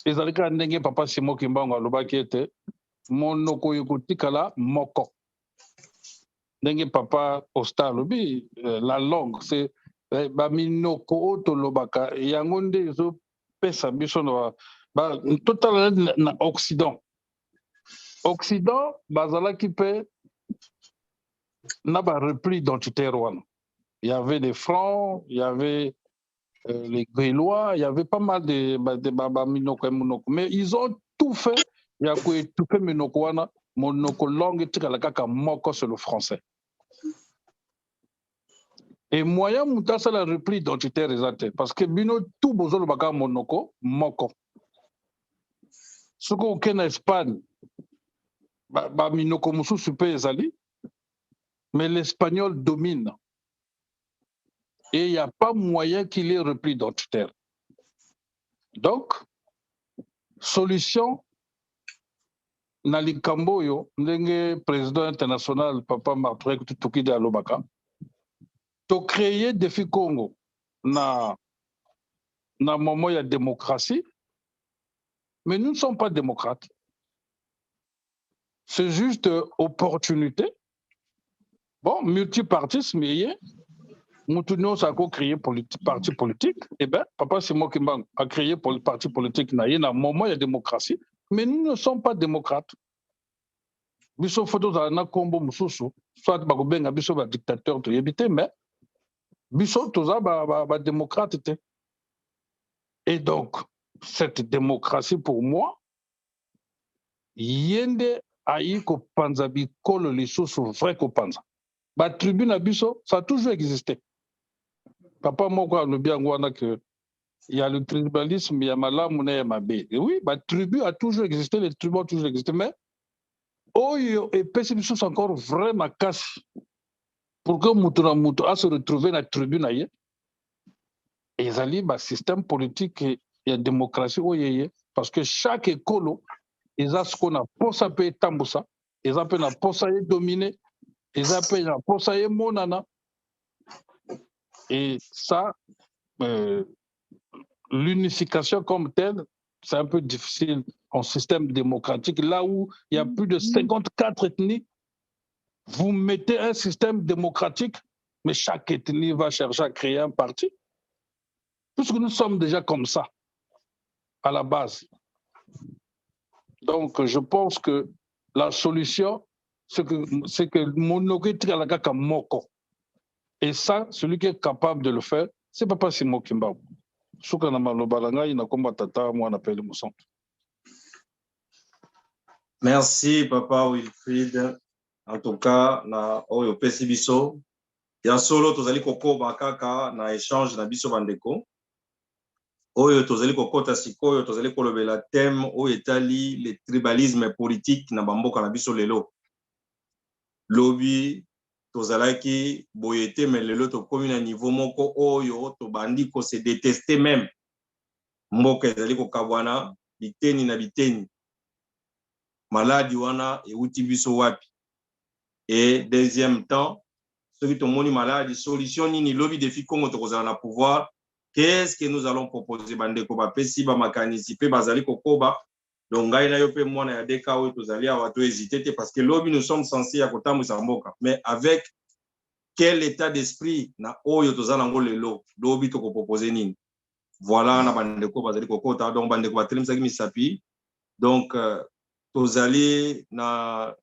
et Zalika Ndenge Papa Simo Kimbango Aloba qui était Monoko Yokotikala Moko. Ndenge Papa Osta Lobi, la langue, c'est Baminoko Otolobaka, Yangonde Zo Pesa Bisono, total na Occident. Occident, Bazala qui peut n'a pas repli identitaire. Il y avait des Francs, il y avait les Grélois, il y avait pas mal de Minoko et Monoko. Mais ils ont tout fait. Il y a tout fait Minoko, Monoko langue, Moko sur le français. Et moyen Moutassa la repli identitaire parce que Bino tout besoin de Monoko, Moko. Ce qu'on a en Espagne, Minoko Moussou Super Ezali, mais l'espagnol domine. Et il n'y a pas moyen qu'il ait repris identitaire. Donc, solution, Nali Kamboyo, président international, Papa Martrek Tutuki de Alobaka, to créer défi Congo na moment il y a démocratie, mais nous ne sommes pas démocrates. C'est juste opportunité. Bon, multipartisme, Moutounion a créé parti politique. Eh bien, Papa Simon Kimbangu a créé parti politique. Il y a un moment, il y a démocratie. Mais nous ne sommes pas démocrates. Biso photo za na kombo mususu, soit bagobenga biso ba dictateur to yebite, mais biso toza ba démocrate. Et donc, cette démocratie pour moi, yende ayi ko panza bikolo lisusu vrai ko panza. Ba tribune abiso, ça a toujours existé. Papa moko alobi yango wana que il y a le tribalisme, il y a malamu na ya mabe. Et oui, ba tribu a toujours existé, les tribus ont toujours existé, mais oyo et pesi biso encore vraiment casse pour que mutu na mutu a se retrouver na tribu na ye. Et ils allaient ba système politique et la démocratie oyo parce que chaque écolo ils ont ce qu'on a posa pe tambusa, ils ont na posa ye dominer, ils ont na posa ye monana. Et ça l'unification comme telle, c'est un peu difficile en système démocratique. Là où il y a plus de 54 ethnies, vous mettez un système démocratique, mais chaque ethnie va chercher à créer un parti. Puisque nous sommes déjà comme ça, à la base. Donc, je pense que la solution, c'est que Monoké Trialaka Moko. Et ça, celui qui est capable de le faire, c'est Papa Simo Kimba. Merci, Papa Wilfried. En tout cas, na oyo pesi biso. Ya solo tozali kokoba kaka na échange na biso bandeko. Oyo tozali kokota sikoyo tozali kolobela thème oyo etali le tribalisme politique na bamboka na biso lelo. Lobi tozalaki boyete mais lelo tokomi na niveau moko oyo tobandi ko se détester même. Mboka ezali kokabwana biteni na biteni. Maladi wana euti biso wapi. Et deuxième temps, ceux qui ont malade, solution ni lobby défi Congo tokozala na pouvoir. Qu'est-ce que nous allons proposer bandeko ba pesi ba makanisi pe bazali kokoba donc ngai na yo pe mwana ya deka oyo tozali awa to hésiter parce que lobby nous sommes censés ya kotambusa mboka mais avec quel état d'esprit na oyo tozala ngo lelo lobby to ko proposer nini voilà na bandeko bazali kokota donc bandeko ba telemsaki misapi donc tozali na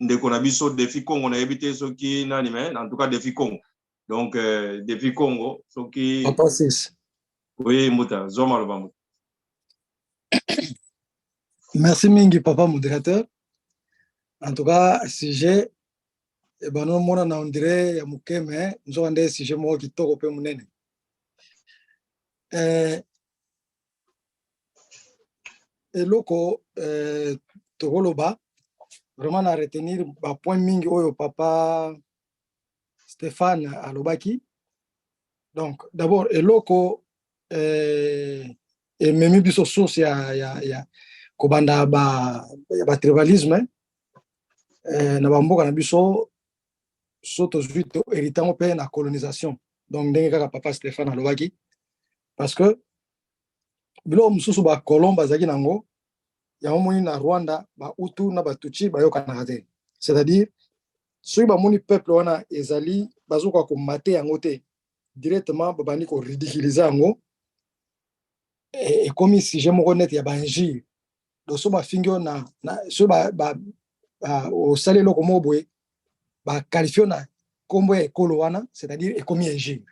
ndeko na biso défi Congo na ebité soki nani mais en tout cas défi Congo donc défi Congo soki Papa 6. oui muta zoma loba. Merci mingi papa modérateur. En tout cas sujet e bano mona na ondire ya mukeme nzo ande sujet mo kitoko pe munene. Eloko tokoloba vraiment à retenir ba point mingi oyo papa Stéphane alobaki. Donc d'abord eloko memi biso source ya kobanda ba tribalisme na bamboka na biso soto zuito héritango pe na colonisation. Donc ndenge kaka papa Stéphane alobaki parce que bilo mususu ba kolomba zaki nango ya moni na Rwanda ba Hutu na ba Tutsi ba yokana te. C'est-à-dire ceux ba moni peuple wana ezali bazuka ko mater yango te directement babani ko ridiculiser yango et comme si je me connais ya banji do so ba fingio na so ba au salé loko moboé ba qualifier na kombo ekolo wana c'est-à-dire ekomi injure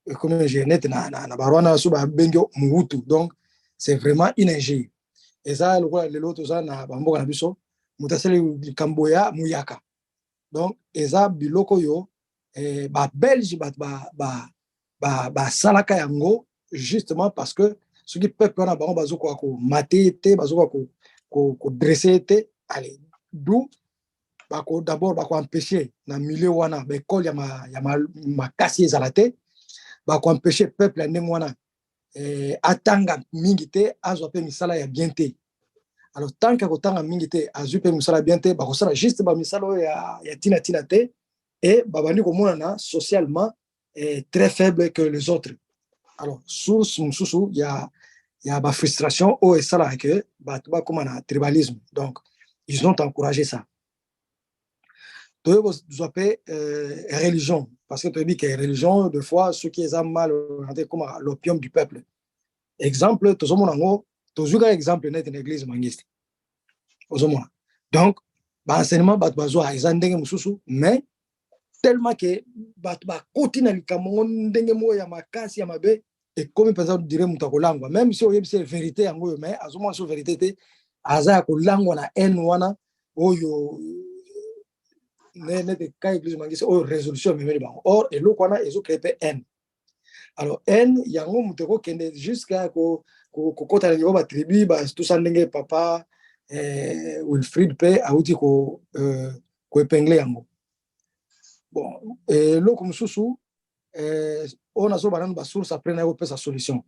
ekomi injure net na barwana so ba bengio muhutu donc c'est vraiment une injure et ça le loto ça na bamboka na biso mutaseli kamboya muyaka donc eza biloko yo ba belge ba salaka yango justement parce que ce qui peuple wana bango bazoko ko mater bazoko ko dresser te allez d'où bako d'abord bako empêcher na milieu wana ba école ya makasi ezala te bako empêcher peuple ndenge wana atanga mingi te azwa pe misala ya bien te. Alors tant que kotanga mingi te azwa pe misala bien te bako sala juste ba misala ya tina te et babandi komona socialement très faible que les autres. Alors source mususu ya ba frustration o et ça là que ba comme un tribalisme. Donc ils ont encouragé ça. Vous appelez religion, parce que tu dis que religion, des fois, ceux qui ont mal comme l'opium du peuple. Exemple, tout le monde toujours un exemple net une église mangiste. Donc, l'enseignement, mais tellement que continue et comme par exemple dirait même si c'est vérité mais à ce moment c'est vérité aza ko langwa na en wana oyo ne de kai plus mangisi oyo résolution memeli bango or eloko wana ezo créer pe en alors en yango muteko kende jusqu'à ko kota niveau ba tribu ba tout ça ndenge papa Wilfried pe auti ko épingler yango bon eloko mususu on a so banana ba source après na ko sa solution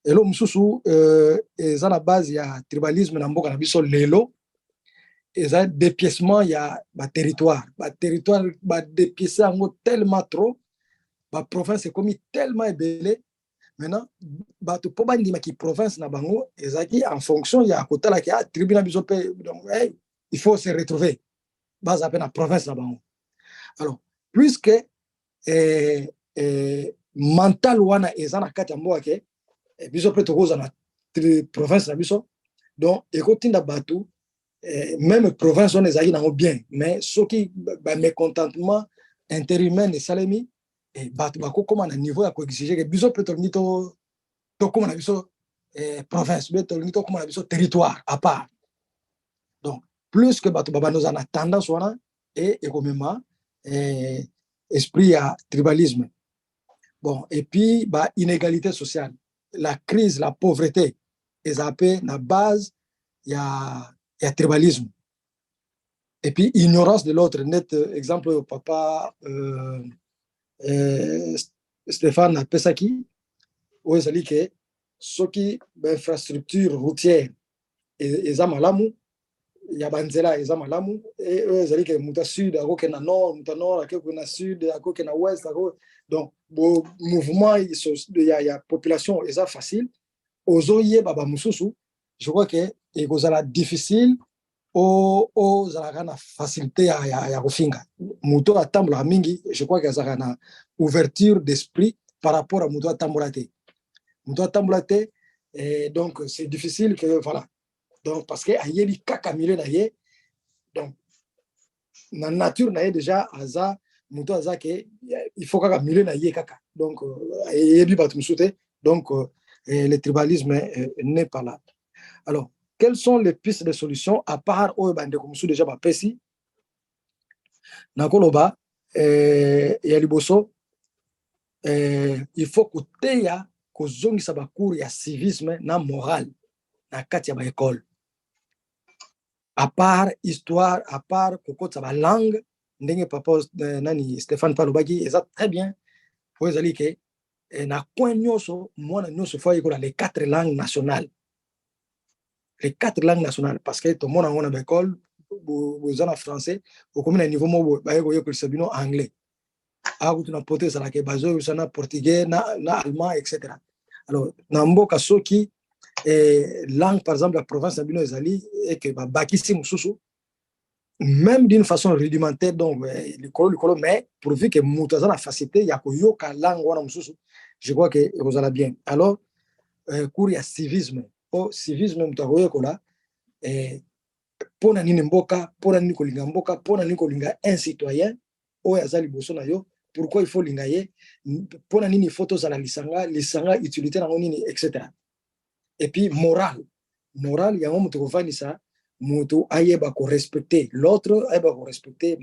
eloko mususu eza na base ya tribalisme na mboka na biso lelo eza dépiècement ya ba territoire ba dépiécer yango tellement trop ba province comme tellement ébélé maintenant bato po bandima ki province na bango ezaki en fonction ya kotala ki tribu na biso pe donc il faut se retrouver base à na province na bango alors puisque mental wana eza na kati ya mboka ke biso pe tokoza na province na biso donc ekotinda bato même province on ezali nango bien mais soki ba mécontentement interhumain de salemi et bato bakokoma na niveau ya koexige ke biso pe tolingi tokoma na biso province be tolingi tokoma na biso territoire à part donc plus que bato babanoza na tendance wana et ekomema esprit ya tribalisme bon et puis ba inégalité sociale la crise la pauvreté ezapé na base ya tribalisme et puis ignorance de l'autre net exemple papa Stéphane apesaki oyo ezali ke soki infrastructure routière eza malamu ya banzela eza malamu oyo ezali ke muta sud akoke na nord muta nord akoke na sud akoke na ouest donc mouvement ya population eza facile ozoyeba ba mususu je crois que ekozala difficile ozalaka na facilité ya kofinga moto atambolaka mingi je crois que azalaka na ouverture d'esprit par rapport à moto atambola te donc c'est difficile que voilà donc parce que ayebi kaka milieu na ye donc na nature na ye déjà aza moto aza ke il faut kaka milieu na ye kaka donc ayebi bato mosusu te donc le tribalisme n'est pas là alors quelles sont les pistes de solutions à part oyo bandeko mosusu déjà bapesi nakoloba ya liboso il faut koteya kozongisa bacours ya civisme na moral na kati ya baekole à part histoire à part kokotisa balangue ndenge papa nani Stéphane palobaki eza très bien oyo ezali ke na coin nyonso mwana nyonso fo ayekola les 4 langues nationales les 4 langues nationales parce que tout le monde a une école vous en français au comme niveau mo ba yeko yeko sabino anglais a ku tuna pote ça la ke bazo usana portugais na allemand etc. alors na mboka soki langue par exemple la province sabino ezali et que ba bakisi mususu même d'une façon rudimentaire donc l'école mais pourvu que mutaza la facilité ya ko yoka langue wana mususu je crois que vous allez bien alors cours ya civisme au civisme mutakoyekola pona nini mboka pona nini kolinga mboka pona nini kolinga un citoyen oyo aza liboso na yo pourquoi il faut linga ye pona nini photo za la lisanga utilité nango nini etc. et puis moral yango mutu kovanisa mutu ayeba ko respecter l'autre ayeba ko respecter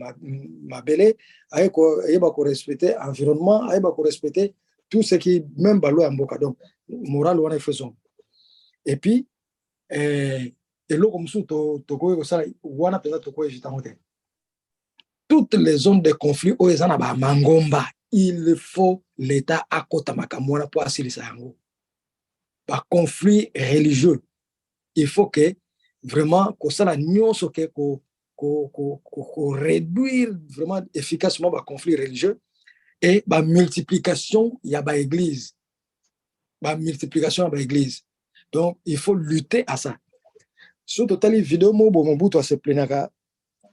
mabele ayeba ko respecter environnement ayeba ko respecter tout ce qui même balo ya mboka donc moral wana faisons et puis eloko mosusu tokoki kosala wana mpenza tokoki ejitango te toutes les zones de conflit oyo eza na bamangomba il faut l'état akota makambo wana mpo asilisa yango baconflit religieux il faut que vraiment kosala nyonso ke réduire vraiment efficacement baconflit religieux et bamultiplication ya baéglise donc il faut lutter à ça so totali vidéo mo bo mobutu a se plenaka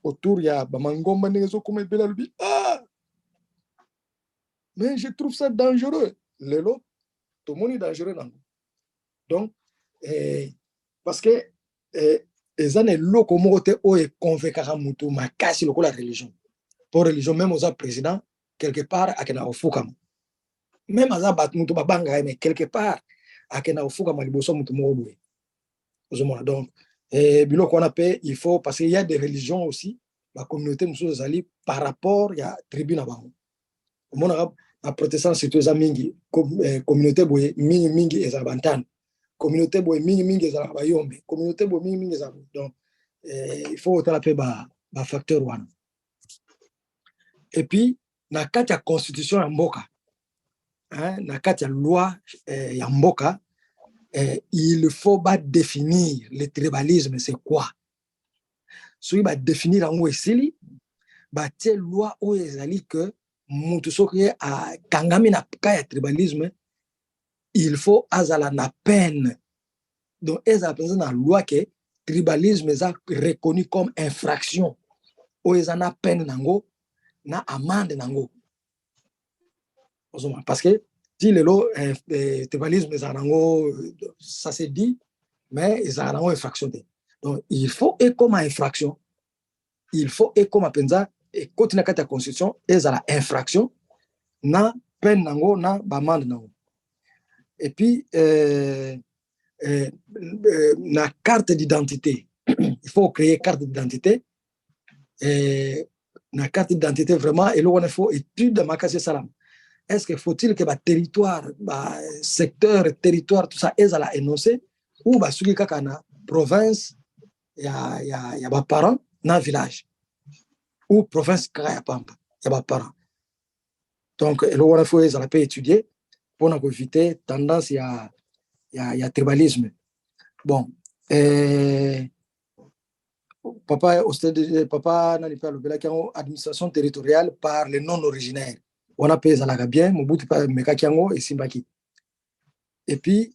autour ya bamangomba ndenge ezokoma ebele alobi mais je trouve ça dangereux lelo tomoni dangereux nango donc parce que eza na eloko moko te oyo econvaincaka mutu makasi lokola religion po religion même oza président quelque part akenda kofukama même aza bato mutu babangaka mais quelque part akenda kofukama liboso mutu moko boye ozomona donc Et biloko wana pe il faut parce qu'il y a des religions aussi la communauté mususu ezali par rapport ya tribu na bango omonaka na protestant surtout eza mingi communauté boye mingi ezala bantana communauté boye mingi ezala bayombe communauté boye mingi ezala donc il faut otala pe ba facteur wana et puis na kati ya constitution ya mboka na kati ya loi ya mboka il faut définir le tribalisme c'est quoi soki définir yango esili batie loi oyo ezali que mutu soki akangami na ka ya tribalisme il faut azala na peine donc ezala mpenza na loi ke tribalisme eza reconnu comme infraction oyo eza na peine nango na amende nango parce que si lelo tribalisme ezala nango ça se dit mais ezala nango infraction te donc il faut ekoma infraction il faut ekoma mpenza ekoti na kati ya constitution ezala infraction na peine nango na bamande nango et puis la carte d'identité il faut créer carte d'identité la carte d'identité vraiment et là on faut étude de makasi salam est-ce que faut-il que territoire secteur territoire tout ça ezala énoncé ou suki kaka na province ya ba parents na village ou province kaka ya pampa ya ba parents donc là on faut ezala peut étudier pour éviter tendance ya tribalisme bon papa nani pa lobela kiango administration territoriale par les non originaires on a payé la bien mobutu pa meka kiango et simbaki et puis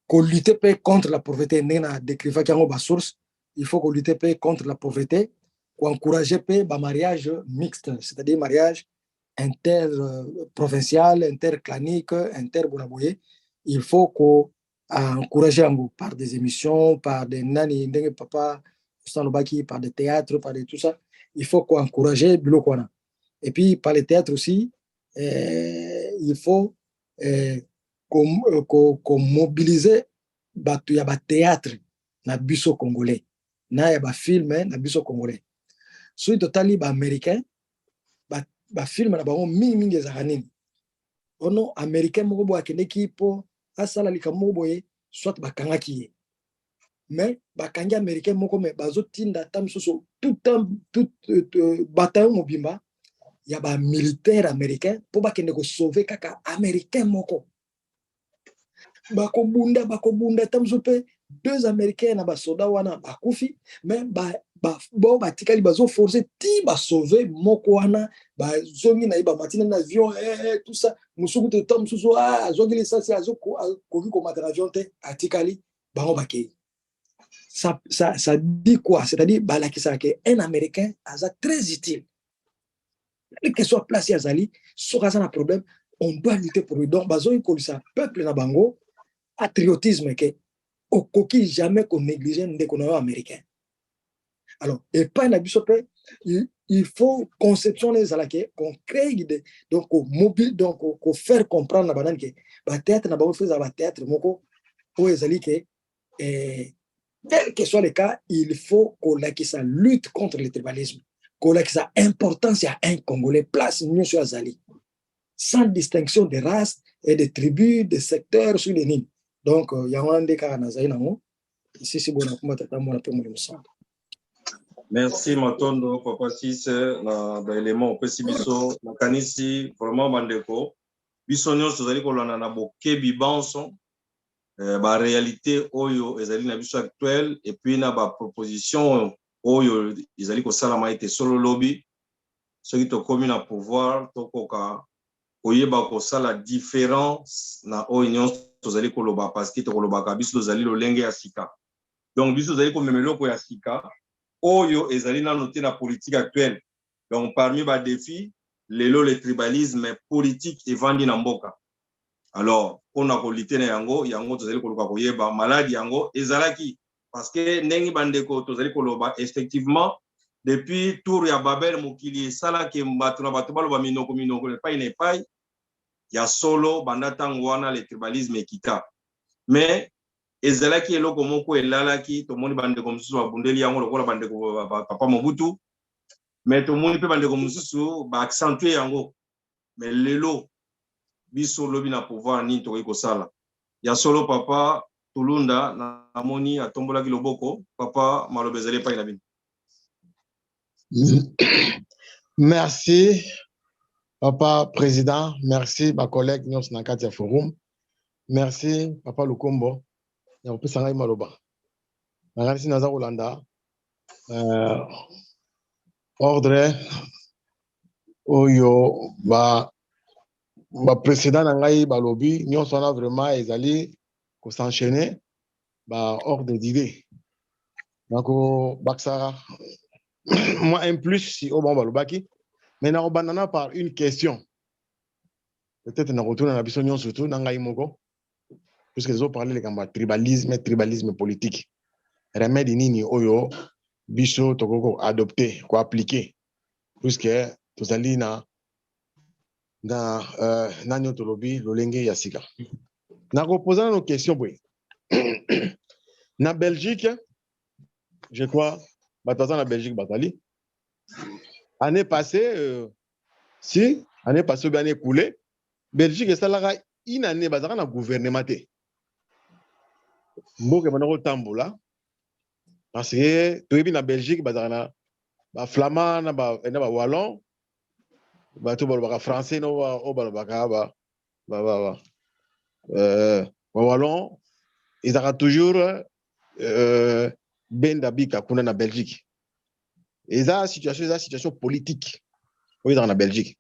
qu'on lutte contre la pauvreté nena décriva kiango ba source il faut qu'on lutte contre la pauvreté qu'on encourager ba mariage mixte c'est-à-dire mariage interprovincial, interclanique, interbounaboye, il faut qu'on encourage par des émissions, par des nani, papa, par des théâtres, par des tout ça. Il faut qu'on encourage Bilokwana. Et puis par les théâtres aussi, il faut qu'on mobilise il théâtre na biso congolais. Na ya film na biso congolais. Sur totali américain film na bango mingi ezaka nini ono américain moko boye akendeki po asala likambo boye soit bakangaki ye mais bakangi américain moko me bazotinda ata mosusu tout bataillon mobimba ya militaire américain po bakende sauver kaka américain moko bakobunda ata mosusu pe 2 américains na basoda wana bakufi mais batikali bazoforce ti basauve moko wana bazongi na ye bamatina na avion tout ça mosuku te tom mosusu azongi lisasi azokoki komata na avion te atikali bango bakei ça dit quoi c'est-à-dire balakisaka ke un américain aza très utile quelle que soit place azali soki aza na problème on doit lutter pour lui donc bazongi kolisa peuple na bango patriotisme ke okoki jamais qu'on néglige ndeko na yo américain. Alors, et pas na biso pe il faut conception les alake qu'on crée idée donc au mobile donc au faire comprendre na banane ke ba théâtre na ba faire ba théâtre moko o ezali ke quel que soit le cas il faut qu'on ça lutte contre le tribalisme qu'on ça importance à un Congolais place nyonso azali sans distinction de race et de tribus de secteurs sur les lignes. Donc yawande ka na zaina mo ici c'est bon na tata mo na pe mo musamba. Merci Matondo papa sis na ba élément opesi biso na kanisi vraiment bandeko biso nyonso zali kolana na bokebi banso ba réalité oyo ezali na biso actuel et puis na ba proposition oyo ezali ko sala maite solo lobby soki to komi na pouvoir to koka oyeba ko sala différence na oyo nyonso tozali koloba parce que to koloba ka biso tozali lolenge ya sika donc biso tozali ko memeloko ya sika oyo ezali na noté na politique actuelle donc parmi ba défis le tribalisme politique evandi na mboka alors on a ko lutter na yango tozali koloba koyeba maladie yango ezalaki parce que ndenge bandeko tozali koloba effectivement depuis tour ya Babel mokili sala ke bato na bato baloba minoko epai ya solo banda tango wana le tribalisme ekita mais ezalaki eloko moko elalaki tomoni bandeko mosusu babundeli yango lokola bandeko papa Mobutu mais tomoni mpe bandeko mosusu baaccentue yango mais lelo biso lobi na pouvoir nini tokoki kosala ya solo papa Tulunda namoni atombolaki loboko papa maloba ezali epai na bino. Merci papa président, merci ma collègue nyonso na kati ya forum, merci papa Lukombo ya kopesa ngai maloba nakanisi naza kolanda ordre oyo ba précédent na ngai balobi nyonso wana vraiment ezali ko s'enchaîner ba ordre d'idée nako baksa moi un plus si au bon balobaki mais na banana par une question peut-être na retourner na biso nyonso surtout na ngai moko puisque ils ont parlé les gamba tribalisme politique remède nini oyo biso tokoko adopter ko appliquer puisque tozali na nani tolobi lolenge ya sika na reposer nos questions boy na Belgique je crois bataza na Belgique batali année passée si année passée ou bien année écoulée Belgique esalaka une année bazaka na gouvernement te mboke banako tambola parce que toyebi na Belgique bazaka na ba flamand na ba wallon bato balobaka français no o balobaka ba wallon ezaka toujours benda bika kuna na Belgique eza situation politique oyo ezaka na Belgique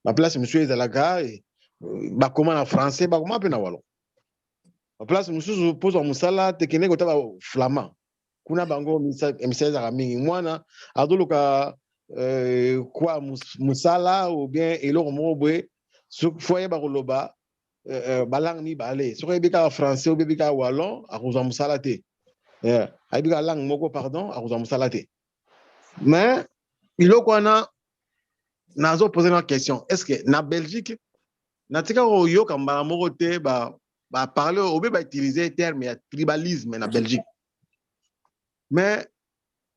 ma place monsieur ezalaka bakoma na français bakoma mpe na wallon ma place mosusu pozwa mosala tekende kota ba flamand kuna bango misala ezalaka mingi mwana azoluka kwa musala ou bien eloko moko boye fo yeba koloba balangue mibale soki oyebi kaka français oyebi kaka wallon akozwa mosala te ayebi kaka langue moko pardon akozwa mosala te mais iloko wana nazopose na question est ce que na Belgique natika koyoka mbala moko te baparle obe bautilize terme ya tribalisme na Belgique mais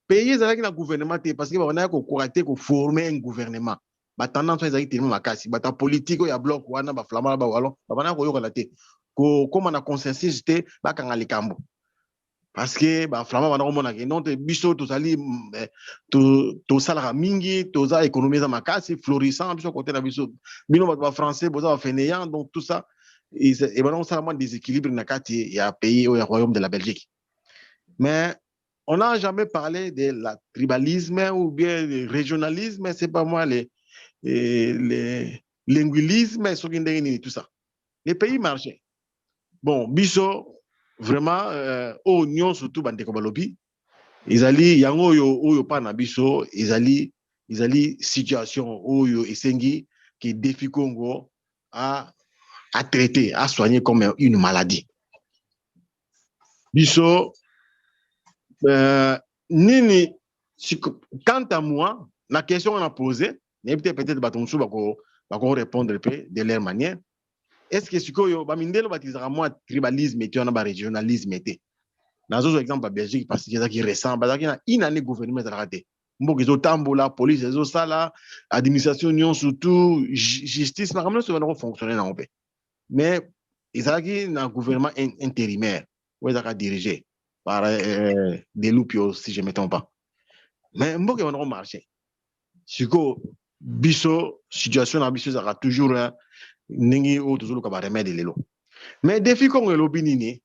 pays ezalaki na gouvernement te parce que babandaki kokoka te koformer un gouvernement batendance oyo ezalaki tellement makasi bata politique oyo ya bloc wana baflamand bawallon babandaki koyokana te kokóma na consensus te bakanga likambo parce que baflamand banda komonaka non te biso tozali tosalaka mingi toza économie eza makasi florissant biso kote na biso bino bato bafrançais boza bafainéant donc tout ça ebanda kosala mwa déséquilibre na kati ya pays oyo ya royaume de la Belgique mais on n'a jamais parlé de la tribalisme ou bien le régionalisme, c'est pas moi, les linguismes, tout ça. Les pays marchaient. Bon, biso, vraiment, oignon surtout, bande kobalobi, ils allaient, yango yo pa na biso, ils allaient situation oyo esengi qui défi Congo à traiter, à soigner comme une maladie. Biso, nini quant à moi la question qu'on a posée peut-être batonsu bako répondre de leur manière est-ce que sikoyo ba mindelo batizaka moi tribalisme et on a ba régionalisme été dans un exemple à Belgique parce que ça qui récent bazaki na une année gouvernement za raté mboki zo tambola police zo sala administration union surtout justice na comme ça va fonctionner na opé mais ezaki na gouvernement intérimaire où ezaka diriger par des loupios, si je ne me trompe pas. Mais je vais vous marcher. Si biso situation na biso sera toujours ningi o toujours ka remède lelo. Mais défi Congo lobinini.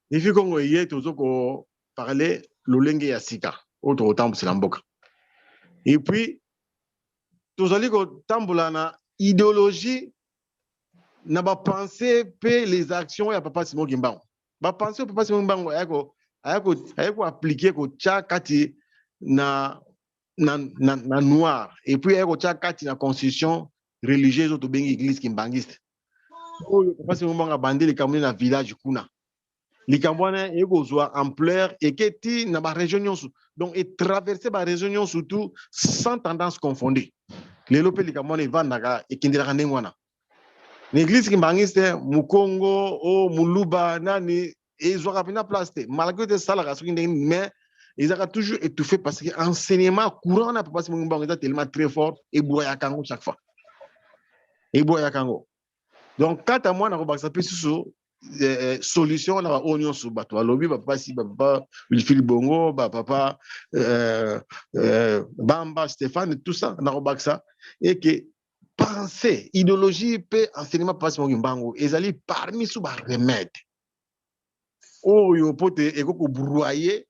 Défi Congo yé toujours ko parler lolenge ya sika autre temps c'est l'amboka. Et puis tozali ko tambola na idéologie na ba penser pe les actions ya papa Simon Kimbangu. Penser papa Simon Kimbangu ayako appliquer ko tcha kati na noir et puis ayako tcha kati na constitution religieuse to bengi église kimbangiste oyo papa Simon Kimbangu abandi likambo na village kuna likambo na eko zwa ampleur et keti na ba région nyonso donc et traverser ba région nyonso surtout sans tendance confondue lelo pe likambo na evandaka ekindela ndenge wana l'église qui mangiste Mukongo o Muluba nani ils ont rapidement place malgré que ça la race mais ils ont toujours étouffé parce que enseignement courant n'a pas passé tellement très fort et boya kango chaque fois et boya kango donc quand à moi na ko ça peut solution na oignon sur bato alobi papa si papa Wilfried Bongo papa Bamba Stéphane tout ça na ko ça et que pensée idéologie peut enseignement passe mon mbango ezali parmi sous ba remède oyo pote ekoko broyer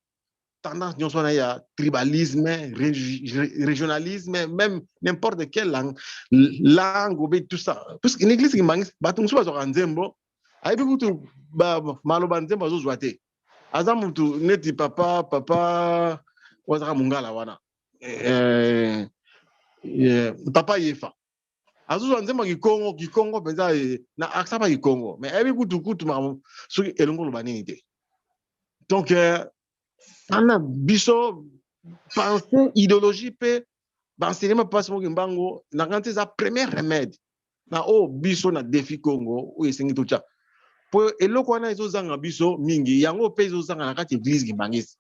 tendance nyonso na ya tribalisme régionalisme même n'importe quelle langue tout ça parce que l'église qui mangi bato musu bazoka nzembo ayebi kutu maloba nzembo azozwa te aza mutu neti papa wazaka mungala wana papa yefa azozwa nzembo kikongo mpenza na aksa pa kikongo mais ayebi kutu makamu soki elongo loba nini te donc ana biso pensée idéologie pe enseignement passe mo mbango na kanti za premier remède na o biso na défi Congo o esengi tocha po eloko wana ezozanga biso mingi yango pe ezozanga na kati église kimbangisi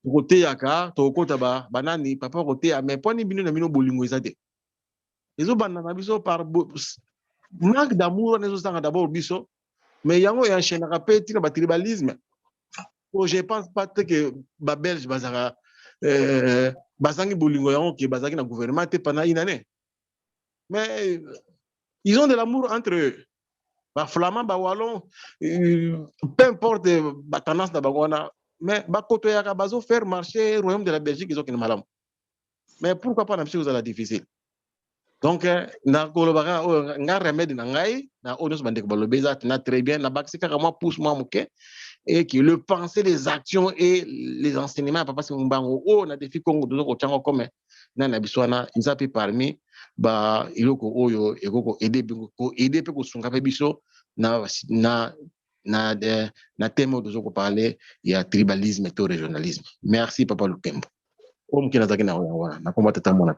kote yaka to kota banani papa kote ya mais poni bino na bino bolingo ezate ezobanda na biso par manque d'amour na ezozanga d'abord biso mais yango ya enchaîner pe tina ba tribalisme. Je ne pense pas que les Belges bazangi bolingo yango ki bazangi na gouvernement pendant une année. Mais ils ont de l'amour entre eux. Les Flamands, les Wallons, peu importe la tendance de Bagwana, mais bakoto yaka bazo faire marcher le royaume de la Belgique ils ont une malam. Mais pourquoi pas n'importe quoi difficile. Donc na kolobaka nga remède na ngai na onos bande ko balobeza na très bien na bakisika moi pousse moi muke. Et que le penser, les actions et les enseignements, papa c'est un bango, oh, na défi Congo, de l'autre côté, comme na biswana, ils ont parmi, il faut oyo, et ko aider pour sunga biso, na thème de ko parler, il y a tribalisme et régionalisme. Merci papa Lukembo. Comme qui n'a pas na combattre ta mon